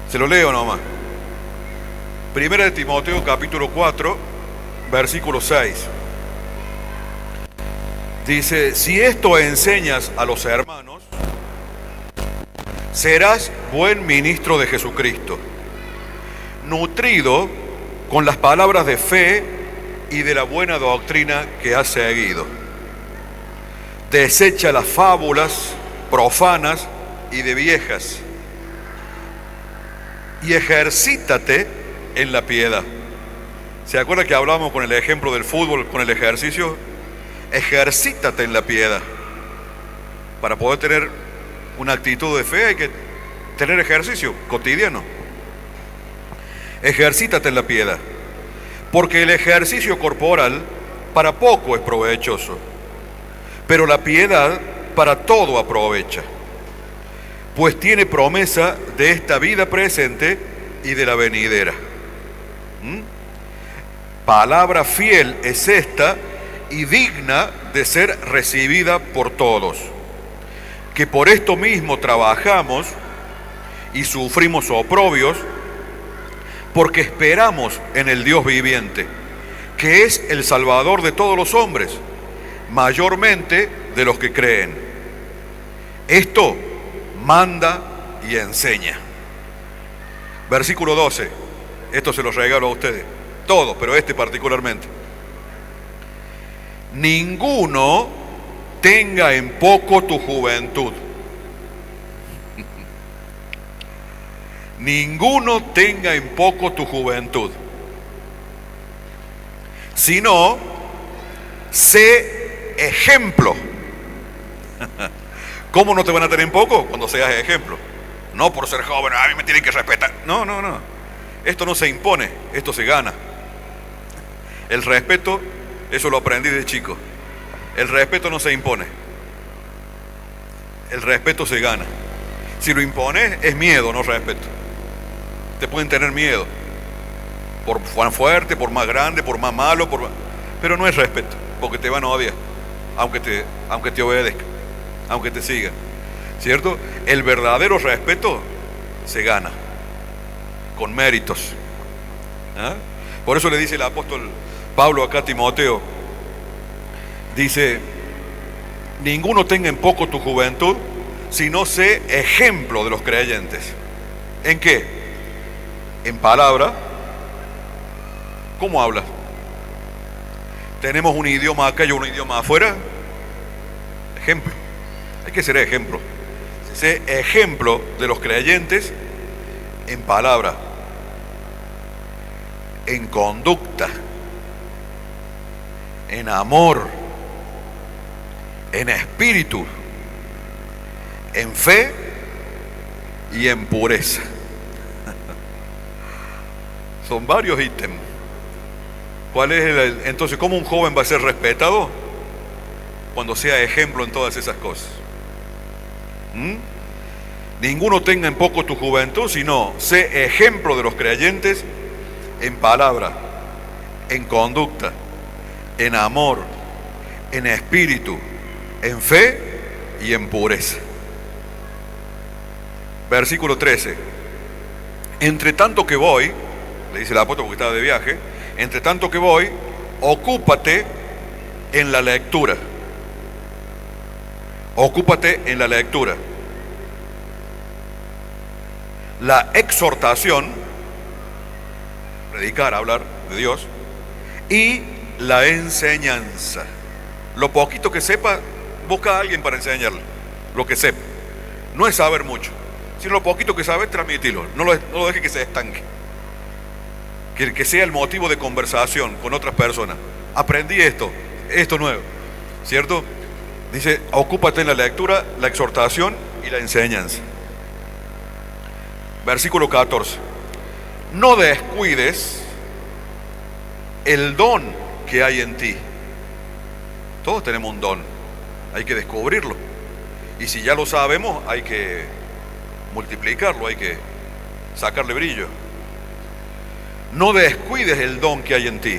Se lo leo nomás. Primera de Timoteo, capítulo 4, versículo 6. Dice, si esto enseñas a los hermanos, serás buen ministro de Jesucristo, nutrido con las palabras de fe y de la buena doctrina que has seguido. Desecha las fábulas profanas y de viejas y ejercítate en la piedad. ¿Se acuerda que hablamos con el ejemplo del fútbol, con el ejercicio? Ejercítate en la piedad. Para poder tener una actitud de fe hay que tener ejercicio cotidiano. ejercítate en la piedad, porque el ejercicio corporal para poco es provechoso, pero la piedad para todo aprovecha, pues tiene promesa de esta vida presente y de la venidera. Palabra fiel es esta y digna de ser recibida por todos, que por esto mismo trabajamos y sufrimos oprobios, porque esperamos en el Dios viviente, que es el Salvador de todos los hombres, mayormente de los que creen. Esto manda y enseña. Versículo 12, esto se los regalo a ustedes, todos, pero este particularmente. Ninguno tenga en poco tu juventud. Ninguno tenga en poco tu juventud, sino sé ejemplo. ¿Cómo no te van a tener en poco? Cuando seas ejemplo. No por ser joven, a mí me tienen que respetar. No. Esto no se impone, esto se gana. El respeto, eso lo aprendí de chico. El respeto no se impone. El respeto se gana. Si lo impones, es miedo, no respeto. Te pueden tener miedo. Por más fuerte, por más grande, por más malo, pero no es respeto, porque te van a odiar, aunque te obedezca, aunque te siga. ¿Cierto? El verdadero respeto se gana con méritos. ¿Ah? Por eso le dice el apóstol Pablo acá a Timoteo, dice: ninguno tenga en poco tu juventud, sino sé ejemplo de los creyentes. ¿En qué? En palabra. ¿Cómo hablas? ¿Tenemos un idioma acá y un idioma afuera? Ejemplo. Hay que ser ejemplo. Sé ejemplo de los creyentes en palabra, en conducta, en amor, en espíritu, en fe y en pureza. Son varios ítems. ¿Cuál es entonces, cómo un joven va a ser respetado? Cuando sea ejemplo en todas esas cosas. Ninguno tenga en poco tu juventud, sino sé ejemplo de los creyentes en palabra, en conducta, en amor, en espíritu, en fe y en pureza. Versículo 13. Entre tanto que voy, le dice el apóstol porque estaba de viaje, entre tanto que voy, ocúpate en la lectura. Ocúpate en la lectura. La exhortación, predicar, hablar de Dios, y la enseñanza. Lo poquito que sepa, busca a alguien para enseñarle lo que sepa. No es saber mucho, sino lo poquito que sabes, transmitirlo. No lo deje que se estanque. Que sea el motivo de conversación con otras personas. Aprendí esto nuevo, ¿cierto? Dice, ocúpate en la lectura, la exhortación y la enseñanza. Versículo 14. No descuides el don que hay en ti. Todos tenemos un don, hay que descubrirlo. Y si ya lo sabemos, hay que multiplicarlo, hay que sacarle brillo. No descuides el don que hay en ti,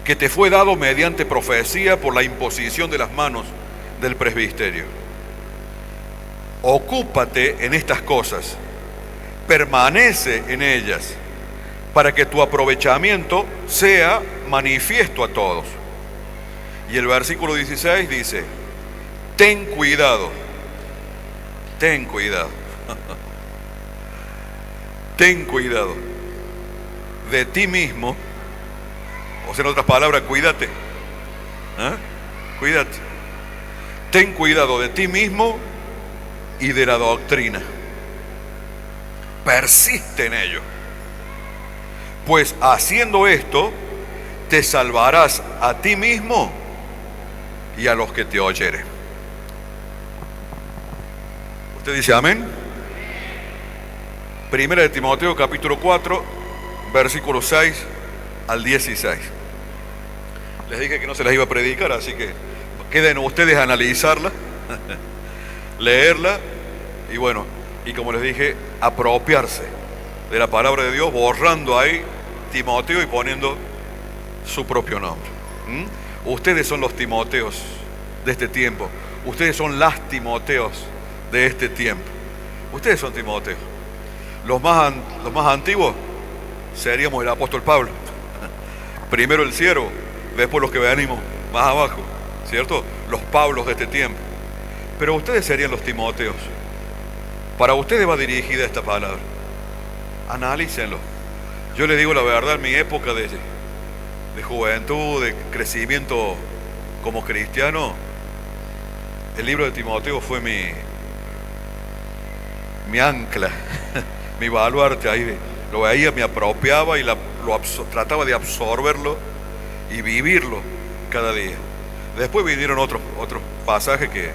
que te fue dado mediante profecía por la imposición de las manos del presbiterio. Ocúpate en estas cosas, permanece en ellas, para que tu aprovechamiento sea manifiesto a todos. Y el versículo 16 dice: ten cuidado, ten cuidado. Ten cuidado de ti mismo, o sea, en otras palabras, cuídate. ¿Eh? Cuídate. Ten cuidado de ti mismo y de la doctrina. Persiste en ello, pues haciendo esto te salvarás a ti mismo y a los que te oyeren. ¿Usted dice amén? Primera de Timoteo, capítulo 4, versículos 6 al 16. Les dije que no se las iba a predicar, así que queden ustedes a analizarla, leerla y bueno, y como les dije, apropiarse de la palabra de Dios, borrando ahí Timoteo y poniendo su propio nombre. Ustedes son los Timoteos de este tiempo. Ustedes son las Timoteos de este tiempo. Ustedes son Timoteos. Los más antiguos seríamos el apóstol Pablo. Primero el siervo, después los que venimos más abajo, ¿cierto? Los Pablos de este tiempo. Pero ustedes serían los Timoteos. Para ustedes va dirigida esta palabra. Analícenlo. Yo les digo la verdad, en mi época de juventud, de crecimiento como cristiano, el libro de Timoteo fue mi ancla, mi baluarte. Ahí lo veía, me apropiaba y trataba de absorberlo y vivirlo cada día. Después vinieron otros pasajes que,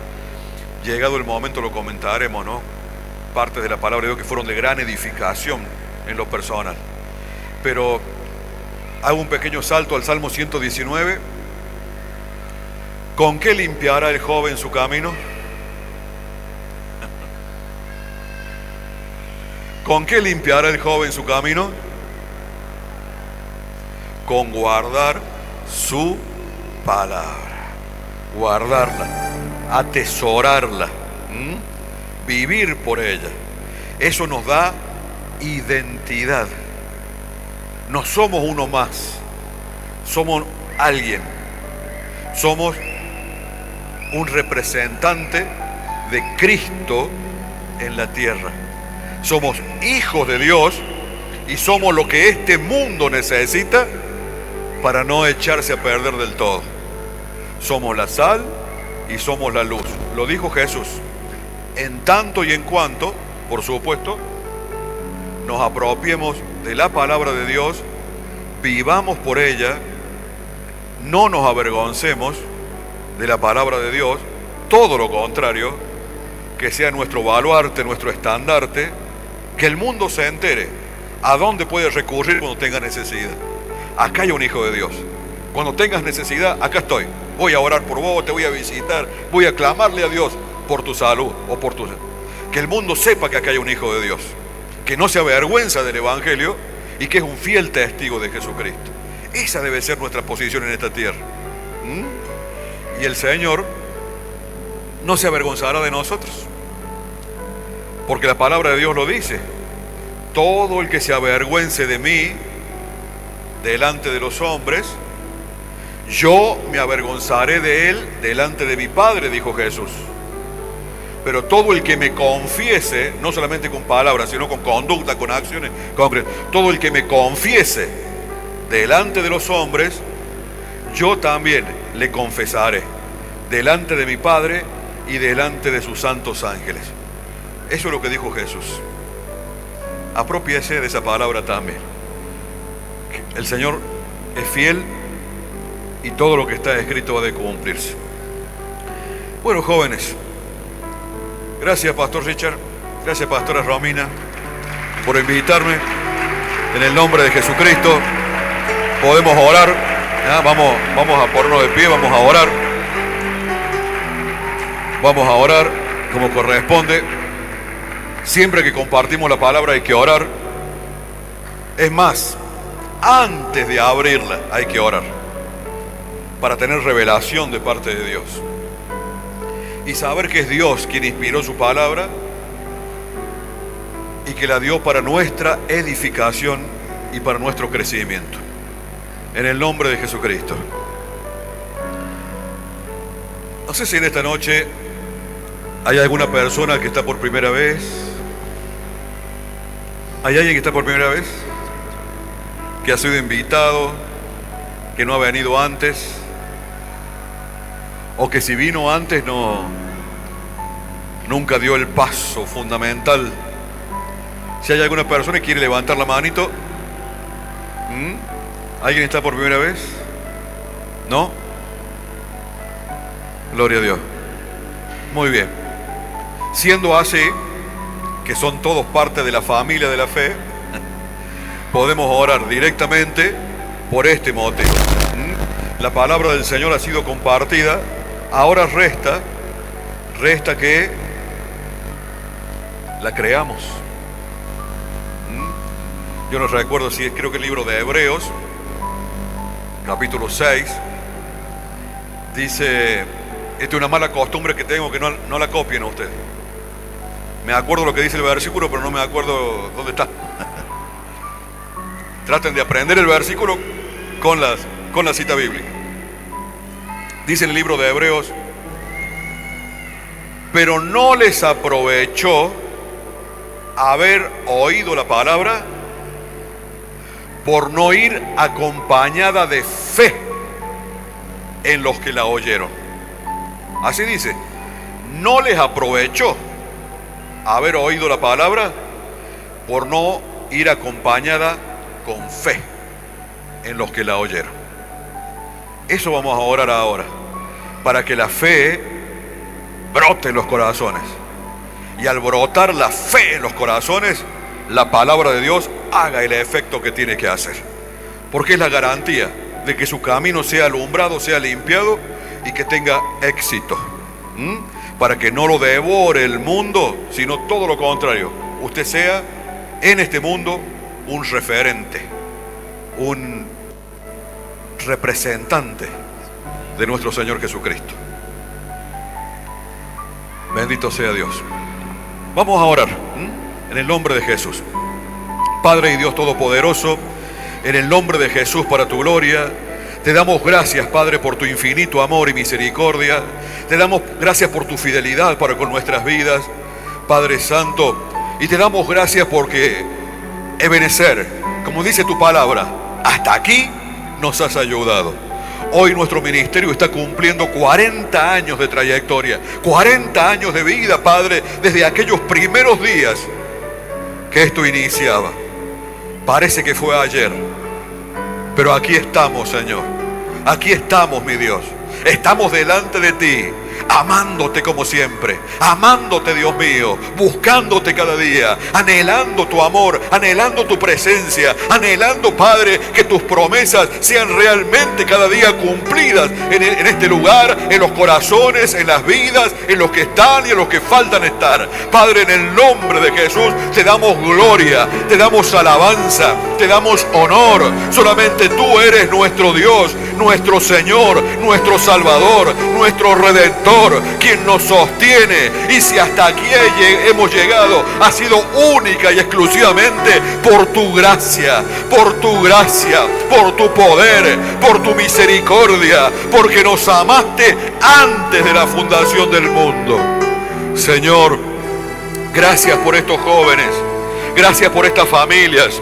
llegado el momento, lo comentaremos, ¿no? Partes de la palabra de Dios que fueron de gran edificación en lo personal. Pero hago un pequeño salto al Salmo 119. ¿Con qué limpiará el joven su camino? ¿Con qué limpiará el joven su camino? Con guardar su palabra. Guardarla, atesorarla, vivir por ella. Eso nos da identidad. No somos uno más, somos alguien. Somos un representante de Cristo en la tierra. Somos hijos de Dios y somos lo que este mundo necesita para no echarse a perder del todo. Somos la sal y somos la luz. Lo dijo Jesús. En tanto y en cuanto, por supuesto, nos apropiemos de la palabra de Dios, vivamos por ella, no nos avergoncemos de la palabra de Dios, todo lo contrario, que sea nuestro baluarte, nuestro estandarte, que el mundo se entere a dónde puede recurrir cuando tenga necesidad. Acá hay un hijo de Dios. Cuando tengas necesidad, acá estoy. Voy a orar por vos, te voy a visitar, voy a clamarle a Dios por tu salud o por tu... Que el mundo sepa que acá hay un hijo de Dios, que no se avergüenza del Evangelio y que es un fiel testigo de Jesucristo. Esa debe ser nuestra posición en esta tierra. Y el Señor no se avergonzará de nosotros, porque la palabra de Dios lo dice: todo el que se avergüence de mí delante de los hombres, yo me avergonzaré de él delante de mi Padre, dijo Jesús. Pero todo el que me confiese, no solamente con palabras, sino con conducta, con acciones, todo el que me confiese delante de los hombres, yo también le confesaré delante de mi Padre y delante de sus santos ángeles. Eso es lo que dijo Jesús. Aprópiese de esa palabra también. El Señor es fiel y todo lo que está escrito ha de cumplirse. Bueno, jóvenes, gracias Pastor Richard, gracias Pastora Romina por invitarme. En el nombre de Jesucristo podemos orar. Vamos a ponernos de pie, vamos a orar. Vamos a orar como corresponde. Siempre que compartimos la palabra hay que orar. Es más, antes de abrirla hay que orar, para tener revelación de parte de Dios y saber que es Dios quien inspiró su palabra y que la dio para nuestra edificación y para nuestro crecimiento. En el nombre de Jesucristo. No sé si en esta noche hay alguna persona que está por primera vez. ¿Hay alguien que está por primera vez? Que ha sido invitado, que no ha venido antes, o que si vino antes nunca dio el paso fundamental. Si hay alguna persona que quiere levantar la manito. ¿Alguien está por primera vez? ¿No? Gloria a Dios. Muy bien. Siendo así, que son todos parte de la familia de la fe, podemos orar directamente por este motivo. La palabra del Señor ha sido compartida. Ahora resta que la creamos. Yo no recuerdo si es, creo que el libro de Hebreos, capítulo 6, dice, esta es una mala costumbre que tengo, que no la copien ustedes. Me acuerdo lo que dice el versículo, pero no me acuerdo dónde está. Traten de aprender el versículo con la cita bíblica. Dice en el libro de Hebreos, pero no les aprovechó haber oído la palabra por no ir acompañada de fe en los que la oyeron. Así dice, no les aprovechó haber oído la palabra por no ir acompañada con fe en los que la oyeron. Eso vamos a orar ahora, para que la fe brote en los corazones. Y al brotar la fe en los corazones, la palabra de Dios haga el efecto que tiene que hacer. Porque es la garantía de que su camino sea alumbrado, sea limpiado y que tenga éxito. Para que no lo devore el mundo, sino todo lo contrario. Usted sea en este mundo un referente, un representante de nuestro Señor Jesucristo. Bendito sea Dios. Vamos a orar en el nombre de Jesús. Padre y Dios Todopoderoso, en el nombre de Jesús, para tu gloria, te damos gracias, Padre, por tu infinito amor y misericordia. Te damos gracias por tu fidelidad para con nuestras vidas, Padre Santo. Y te damos gracias porque, Ebenezer, como dice tu palabra, hasta aquí nos has ayudado. Hoy nuestro ministerio está cumpliendo 40 años de trayectoria, 40 años de vida, Padre, desde aquellos primeros días que esto iniciaba. Parece que fue ayer, pero aquí estamos, Señor. Aquí estamos, mi Dios. Estamos delante de ti, amándote como siempre, amándote, Dios mío, buscándote cada día, anhelando tu amor, anhelando tu presencia, anhelando, Padre, que tus promesas sean realmente cada día cumplidas en este lugar, en los corazones, en las vidas, en los que están y en los que faltan estar. Padre, en el nombre de Jesús te damos gloria, te damos alabanza, te damos honor. Solamente tú eres nuestro Dios, nuestro Señor, nuestro Salvador, nuestro Redentor, quien nos sostiene. Y si hasta aquí hemos llegado, ha sido única y exclusivamente por tu gracia, por tu poder, por tu misericordia, porque nos amaste antes de la fundación del mundo. Señor, gracias por estos jóvenes, gracias por estas familias.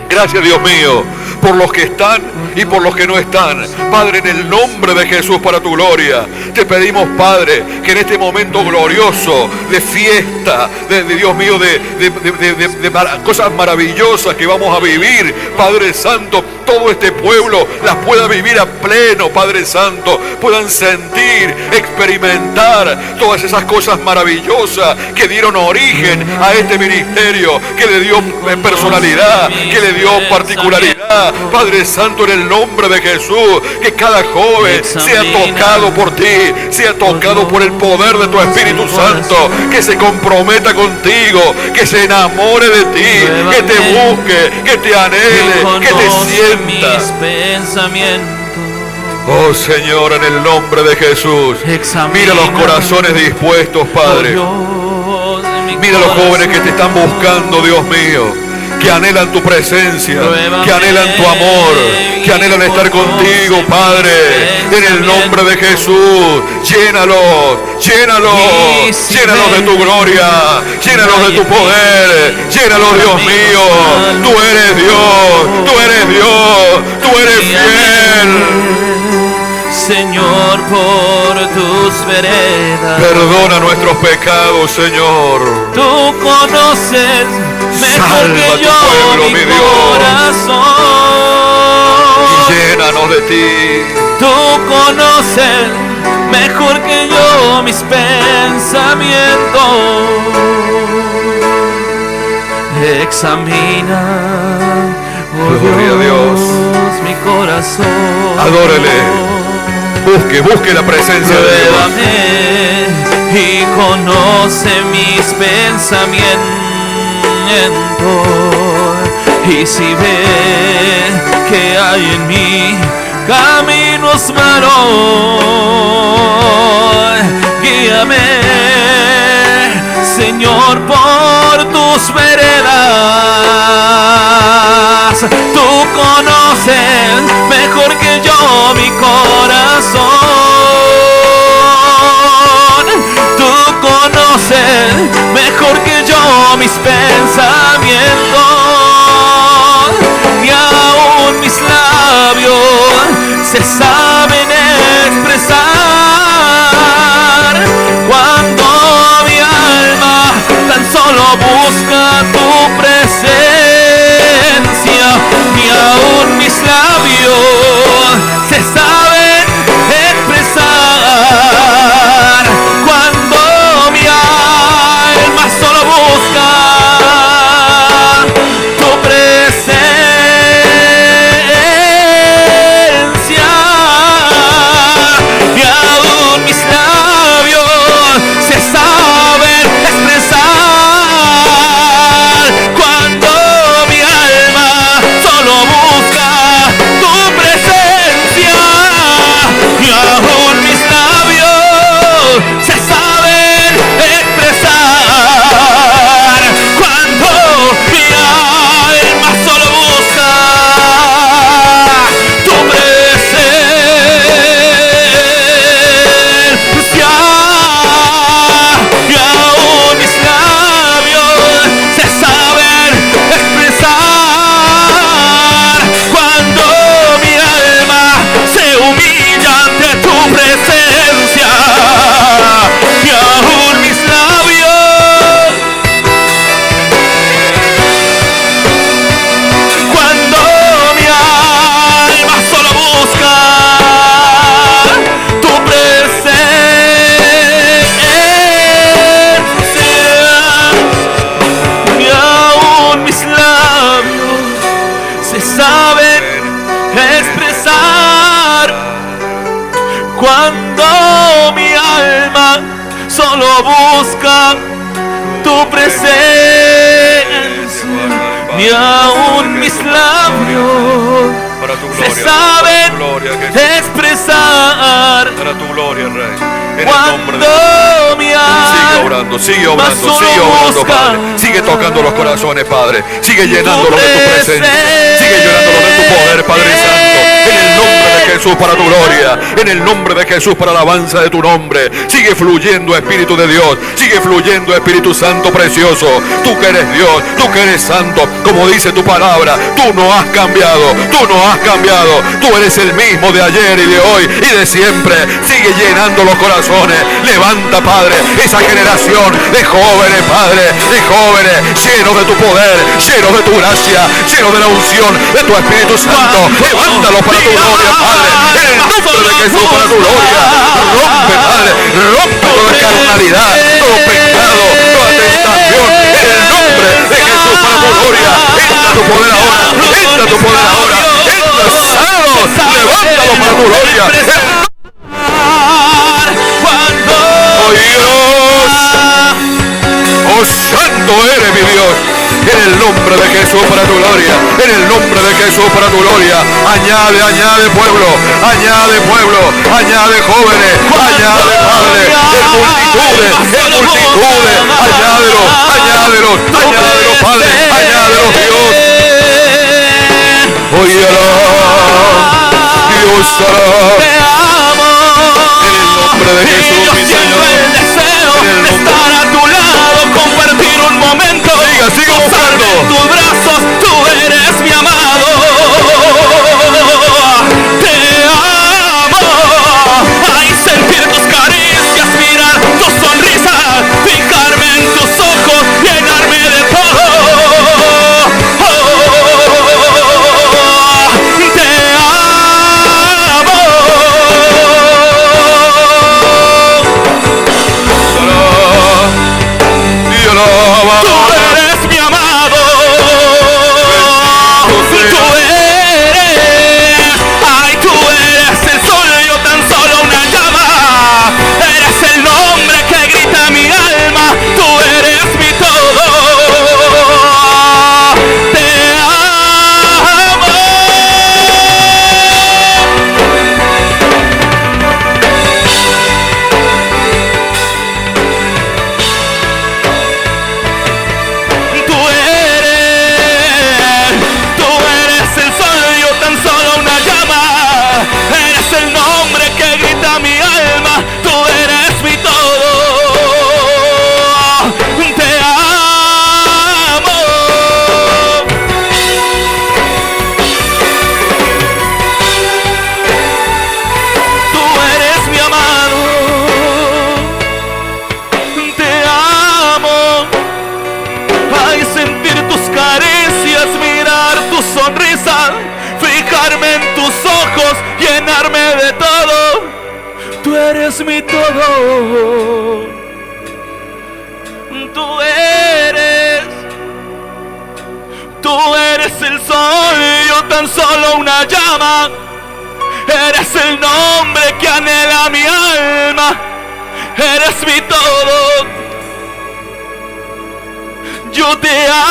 Gracias, Dios mío, por los que están y por los que no están. Padre, en el nombre de Jesús, para tu gloria, te pedimos, Padre, que en este momento glorioso de fiesta, de Dios mío, de cosas maravillosas que vamos a vivir, Padre Santo, todo este pueblo las pueda vivir a pleno, Padre Santo, puedan sentir, experimentar todas esas cosas maravillosas que dieron origen a este ministerio, que le dio personalidad, que le dio particularidad. Padre Santo, en el nombre de Jesús, que cada joven sea tocado por ti, sea tocado por el poder de tu Espíritu Santo, que se comprometa contigo, que se enamore de ti, que te busque, que te anhele, que te sienta. Oh Señor, en el nombre de Jesús, mira los corazones dispuestos, Padre. Mira los jóvenes que te están buscando, Dios mío, que anhelan tu presencia, que anhelan tu amor, que anhelan estar contigo, Padre. En el nombre de Jesús, llénalos, llénalos, llénalos de tu gloria, llénalos de tu poder, llénalos, Dios mío. Tú eres Dios, tú eres Dios, tú eres fiel. Señor, por tus veredas. Perdona nuestros pecados, Señor. Tú conoces mejor Salva que tu pueblo, mi Dios. Corazón. Y llénanos de ti. Tú conoces mejor que yo mis pensamientos. examina, oh Gloria a Dios. mi corazón. Adórele. Busque la presencia de Dios. Pruébame y conoce mis pensamientos, y si ve que hay en mí caminos malos, guíame, Señor, por tus veredas. Tú conoces mejor que yo mi corazón. Tú conoces mejor que yo mis pensamientos, y aún mis labios se saben expresar cuando mi alma tan solo busca tu presencia, y aún mis labios se saben expresar cuando mi alma solo busca tu presencia, y aún mis labios se saben expresar cuando mi alma solo busca tu presencia, y aún mis labios se saben expresar cuando mi alma solo busca tu presencia, y aún mis labios se saben expresar cuando mi alma se humilla ante tu presencia, y aún mis labios, cuando mi alma solo busca tu presencia, y aún mis labios se saben expresar cuando mi alma solo busca tu presencia, y aún mis labios Para tu se gloria, saben para tu gloria, Jesús. expresar Para tu gloria, Rey. En el nombre de cuando mi Sigue alma orando, sigue más orando, solo sigue orando, busca Padre. Sigue tocando los corazones, Padre. Sigue llenándolos de tu presencia. presencia. Sigue llenándolos de tu poder, Padre Santo. En el nombre de Jesús, para tu gloria. En el nombre de Jesús, para la alabanza de tu nombre. Sigue fluyendo, Espíritu de Dios. Sigue fluyendo, Espíritu Santo precioso. Tú que eres Dios, tú que eres santo. Como dice tu palabra, tú no has cambiado. Tú no has cambiado. Tú eres el mismo de ayer y de hoy y de siempre. Sigue llenando los corazones. Levanta, Padre, esa generación de jóvenes, Padre, de jóvenes llenos de tu poder, llenos de tu gracia, llenos de la unción de tu Espíritu Santo. Levántalo para tu gloria, Padre, en el nombre de Jesús, para tu gloria. Rompe, Padre, rompe toda carnalidad, todo pecado, toda tentación, en el nombre de Jesús, para tu gloria. Entra tu poder ahora, entra tu poder ahora, entra sanado, levántalo para tu gloria. Oh Dios, oh santo eres mi Dios, en el nombre de Jesús para tu gloria, en el nombre de Jesús para tu gloria. Añade, añade pueblo, añade pueblo, añade jóvenes, añade Padre, en multitudes, añádelos, añádelos, añádelos Padre, añádelos Dios. Oye, Dios hará. De Jesús, mi Señor. El deseo de estar a tu lado, compartir un momento, siga buscando. en tus brazos, tú eres mi amado. Te amo. Ay, sentir tus caricias, mirar tu sonrisa, fijarme en tus ojos, llenarme de todo. Te amo. Tú eres mi todo. Tú eres el sol, yo tan solo una llama. Eres el nombre que anhela mi alma. Eres mi todo. Yo te amo.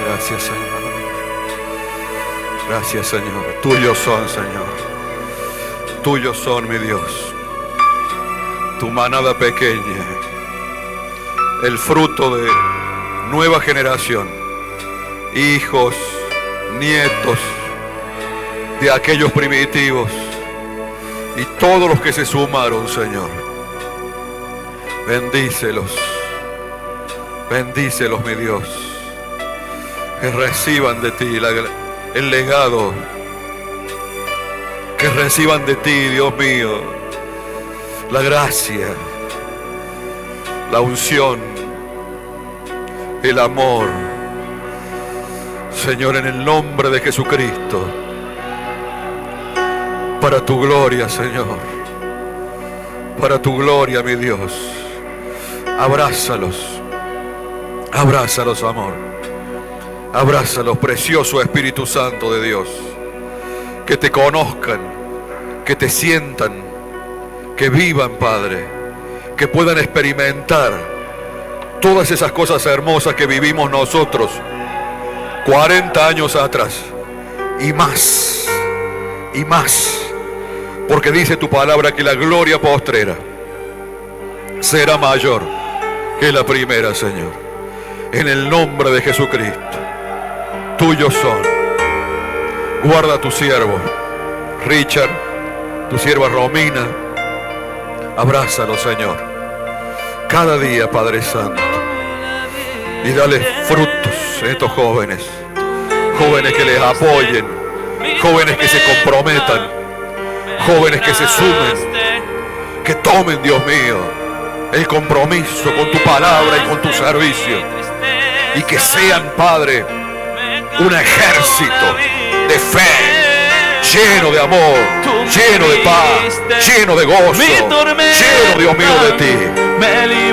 Gracias, Señor. Gracias, Señor. Tuyos son, Señor. Tuyos son, mi Dios. Tu manada pequeña, el fruto de nueva generación, hijos, nietos de aquellos primitivos y todos los que se sumaron, Señor. Bendícelos, bendícelos, mi Dios. Que reciban de ti el legado, que reciban de ti, Dios mío, la gracia, la unción, el amor, Señor, en el nombre de Jesucristo, para tu gloria, Señor, para tu gloria, mi Dios. Abrázalos, abrázalos, amor, abrázalos, precioso Espíritu Santo de Dios. Que te conozcan, que te sientan, que vivan, Padre, que puedan experimentar todas esas cosas hermosas que vivimos nosotros 40 años atrás y más, porque dice tu palabra que la gloria postrera será mayor que la primera, Señor. En el nombre de Jesucristo, tuyos son. Guarda a tu siervo Richard, tu sierva Romina. Abrázalo, Señor, cada día, Padre Santo, y dale frutos a estos jóvenes, jóvenes que les apoyen, jóvenes que se comprometan, jóvenes que se sumen, que tomen, Dios mío, el compromiso con tu palabra y con tu servicio, y que sean, Padre, un ejército de fe, lleno de amor, lleno de paz, lleno de gozo, lleno, Dios mío, de ti. En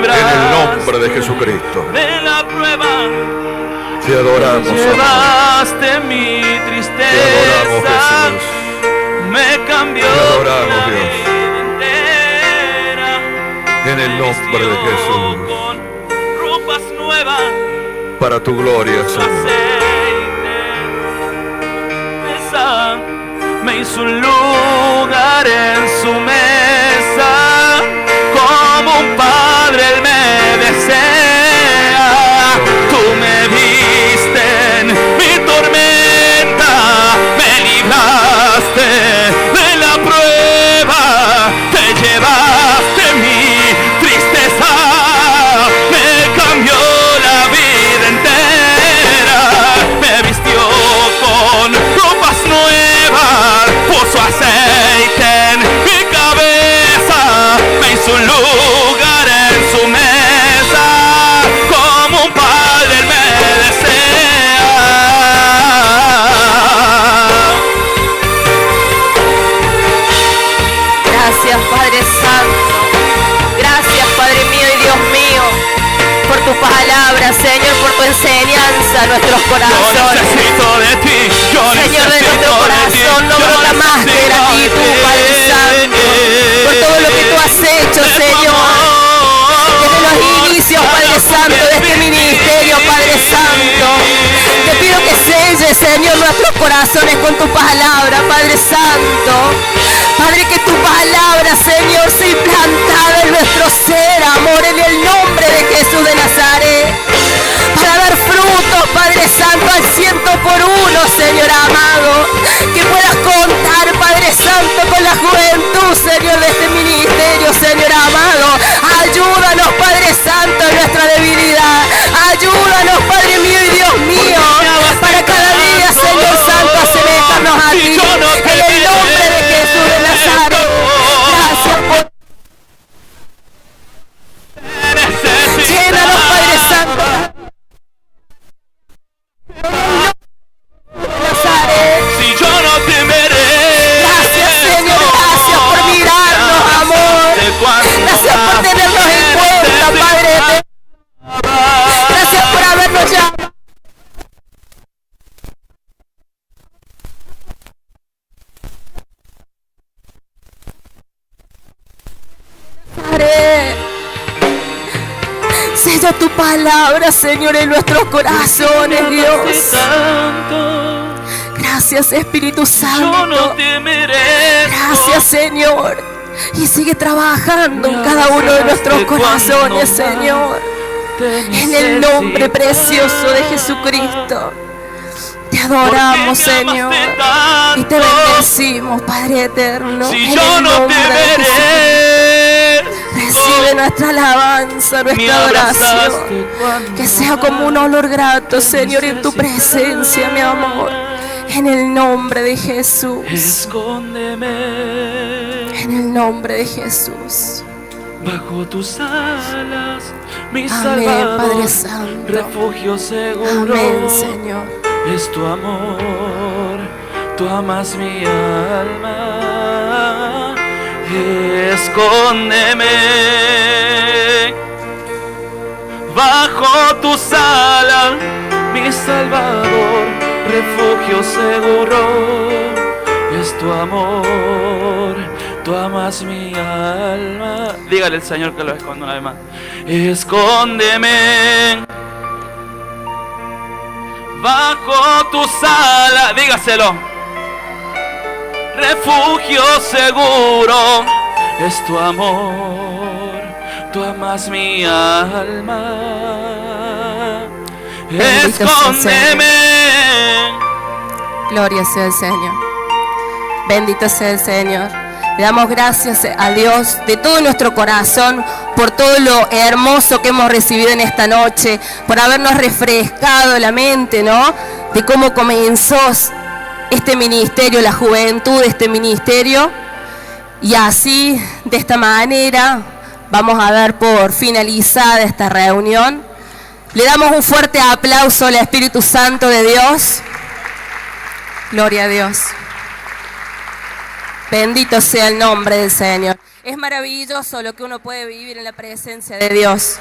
el nombre de Jesucristo. Te adoramos, llevaste mi tristeza, te adoramos, Jesús. me cambió Te adoramos, Dios. la vida entera. En el nombre de Jesús. Con ropas nuevas, Para tu gloria, Señor. Me hizo un lugar en su mesa, como un padre él me desea. Tú me viste en mi tormenta, me libraste de la prueba, te llevaste mi tristeza, me cambió la vida entera, me vistió con ropas nuevas, puso aceite en mi cabeza, me hizo un lugar en su mesa, como un padre él me desea. Gracias, Padre Santo. Gracias, Padre mío y Dios mío, por tu palabra, Señor, por tu enseñanza a nuestros Yo corazones. necesito de ti, yo Señor, de necesito nuestro de ti, corazón no yo brota más de necesito gratitud, de ti. Padre Santo, por todo lo que tú has hecho, De tu Señor. amor. Desde los inicios, Padre Santo, de este ministerio, Padre Santo, te pido que selles, Señor, nuestros corazones con tu palabra, Padre Santo. Padre, que tu palabra, Señor, sea implantada en nuestro ser, amor, en el nombre de Jesús de Nazaret, para dar frutos, Padre Santo, al 100%, Señor amado, que puedas contar, Padre Santo, con la juventud, Señor, de este ministerio, Señor amado. Ayúdanos, Padre Santo, en nuestra debilidad. Ayúdanos, Padre mío y Dios mío, para cada día, Señor Santo, asemejarnos a ti, en el nombre de Jesús de Nazaret. Gracias por Sella tu palabra, Señor, en nuestros corazones, Dios. Gracias, Espíritu Yo Santo. no te merezco. Gracias, Señor. Y sigue trabajando en cada uno de nuestros corazones, Señor. En el nombre precioso de Jesucristo. Te adoramos, Señor. Y te bendecimos, Padre eterno. Si En yo el no te nombre de Jesucristo. merezco. Recibe nuestra alabanza, Me nuestra adoración. abrazaste cuando Que sea como un olor grato, Señor, en tu presencia, mi amor. En el nombre de Jesús. Escóndeme En el nombre de Jesús. bajo tus alas, mi Amén, Salvador, Padre Santo. refugio seguro. Amén, Señor. Es tu amor, tú amas mi alma. Escóndeme bajo tus alas, mi Salvador, refugio seguro. Es tu amor, tú amas mi alma. Dígale al Señor que lo esconda una vez más. Escóndeme bajo tus alas, dígaselo. Refugio seguro es tu amor, tú amas mi alma. Bendito sea el Escóndeme. Gloria sea el Señor. Bendito sea el Señor. Le damos gracias a Dios de todo nuestro corazón por todo lo hermoso que hemos recibido en esta noche, por habernos refrescado la mente, ¿no? De cómo comenzó este ministerio, la juventud de este ministerio. Y así, de esta manera, vamos a dar por finalizada esta reunión. Le damos un fuerte aplauso al Espíritu Santo de Dios. Gloria a Dios. Bendito sea el nombre del Señor. Es maravilloso lo que uno puede vivir en la presencia de Dios.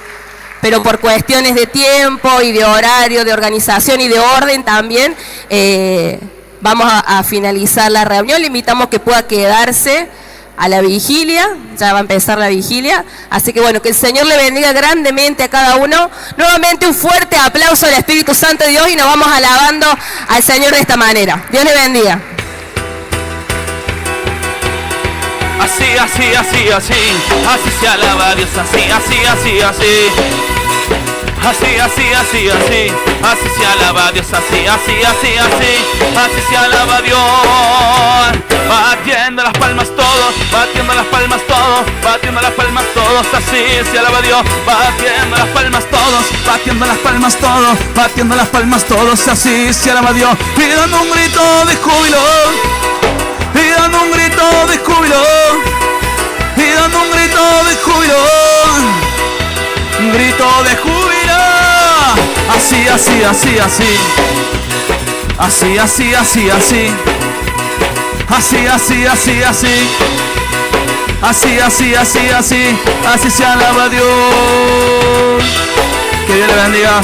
Pero por cuestiones de tiempo y de horario, de organización y de orden también, vamos a finalizar la reunión. Le invitamos que pueda quedarse a la vigilia. Ya va a empezar la vigilia. Así que bueno, que el Señor le bendiga grandemente a cada uno. Nuevamente un fuerte aplauso al Espíritu Santo de Dios y nos vamos alabando al Señor de esta manera. Dios le bendiga. Así, así, así, así, así se alaba a Dios, así, así, así, así. Así, así, así, así, así se alaba a Dios, así, así, así, así, así se alaba a Dios. Batiendo las palmas todos, batiendo las palmas todos, batiendo las palmas todos, así se alaba a Dios. Batiendo las palmas todos, batiendo las palmas todos, batiendo las palmas todos, así se alaba a Dios. Y dando un grito de júbilo, y dando un grito de júbilo, y dando un grito de júbilo, un grito de júbilo. Así, así, así, así, así, así, así, así, así, así, así, así, así, así, así, así, así se alaba a Dios. Que Dios le bendiga.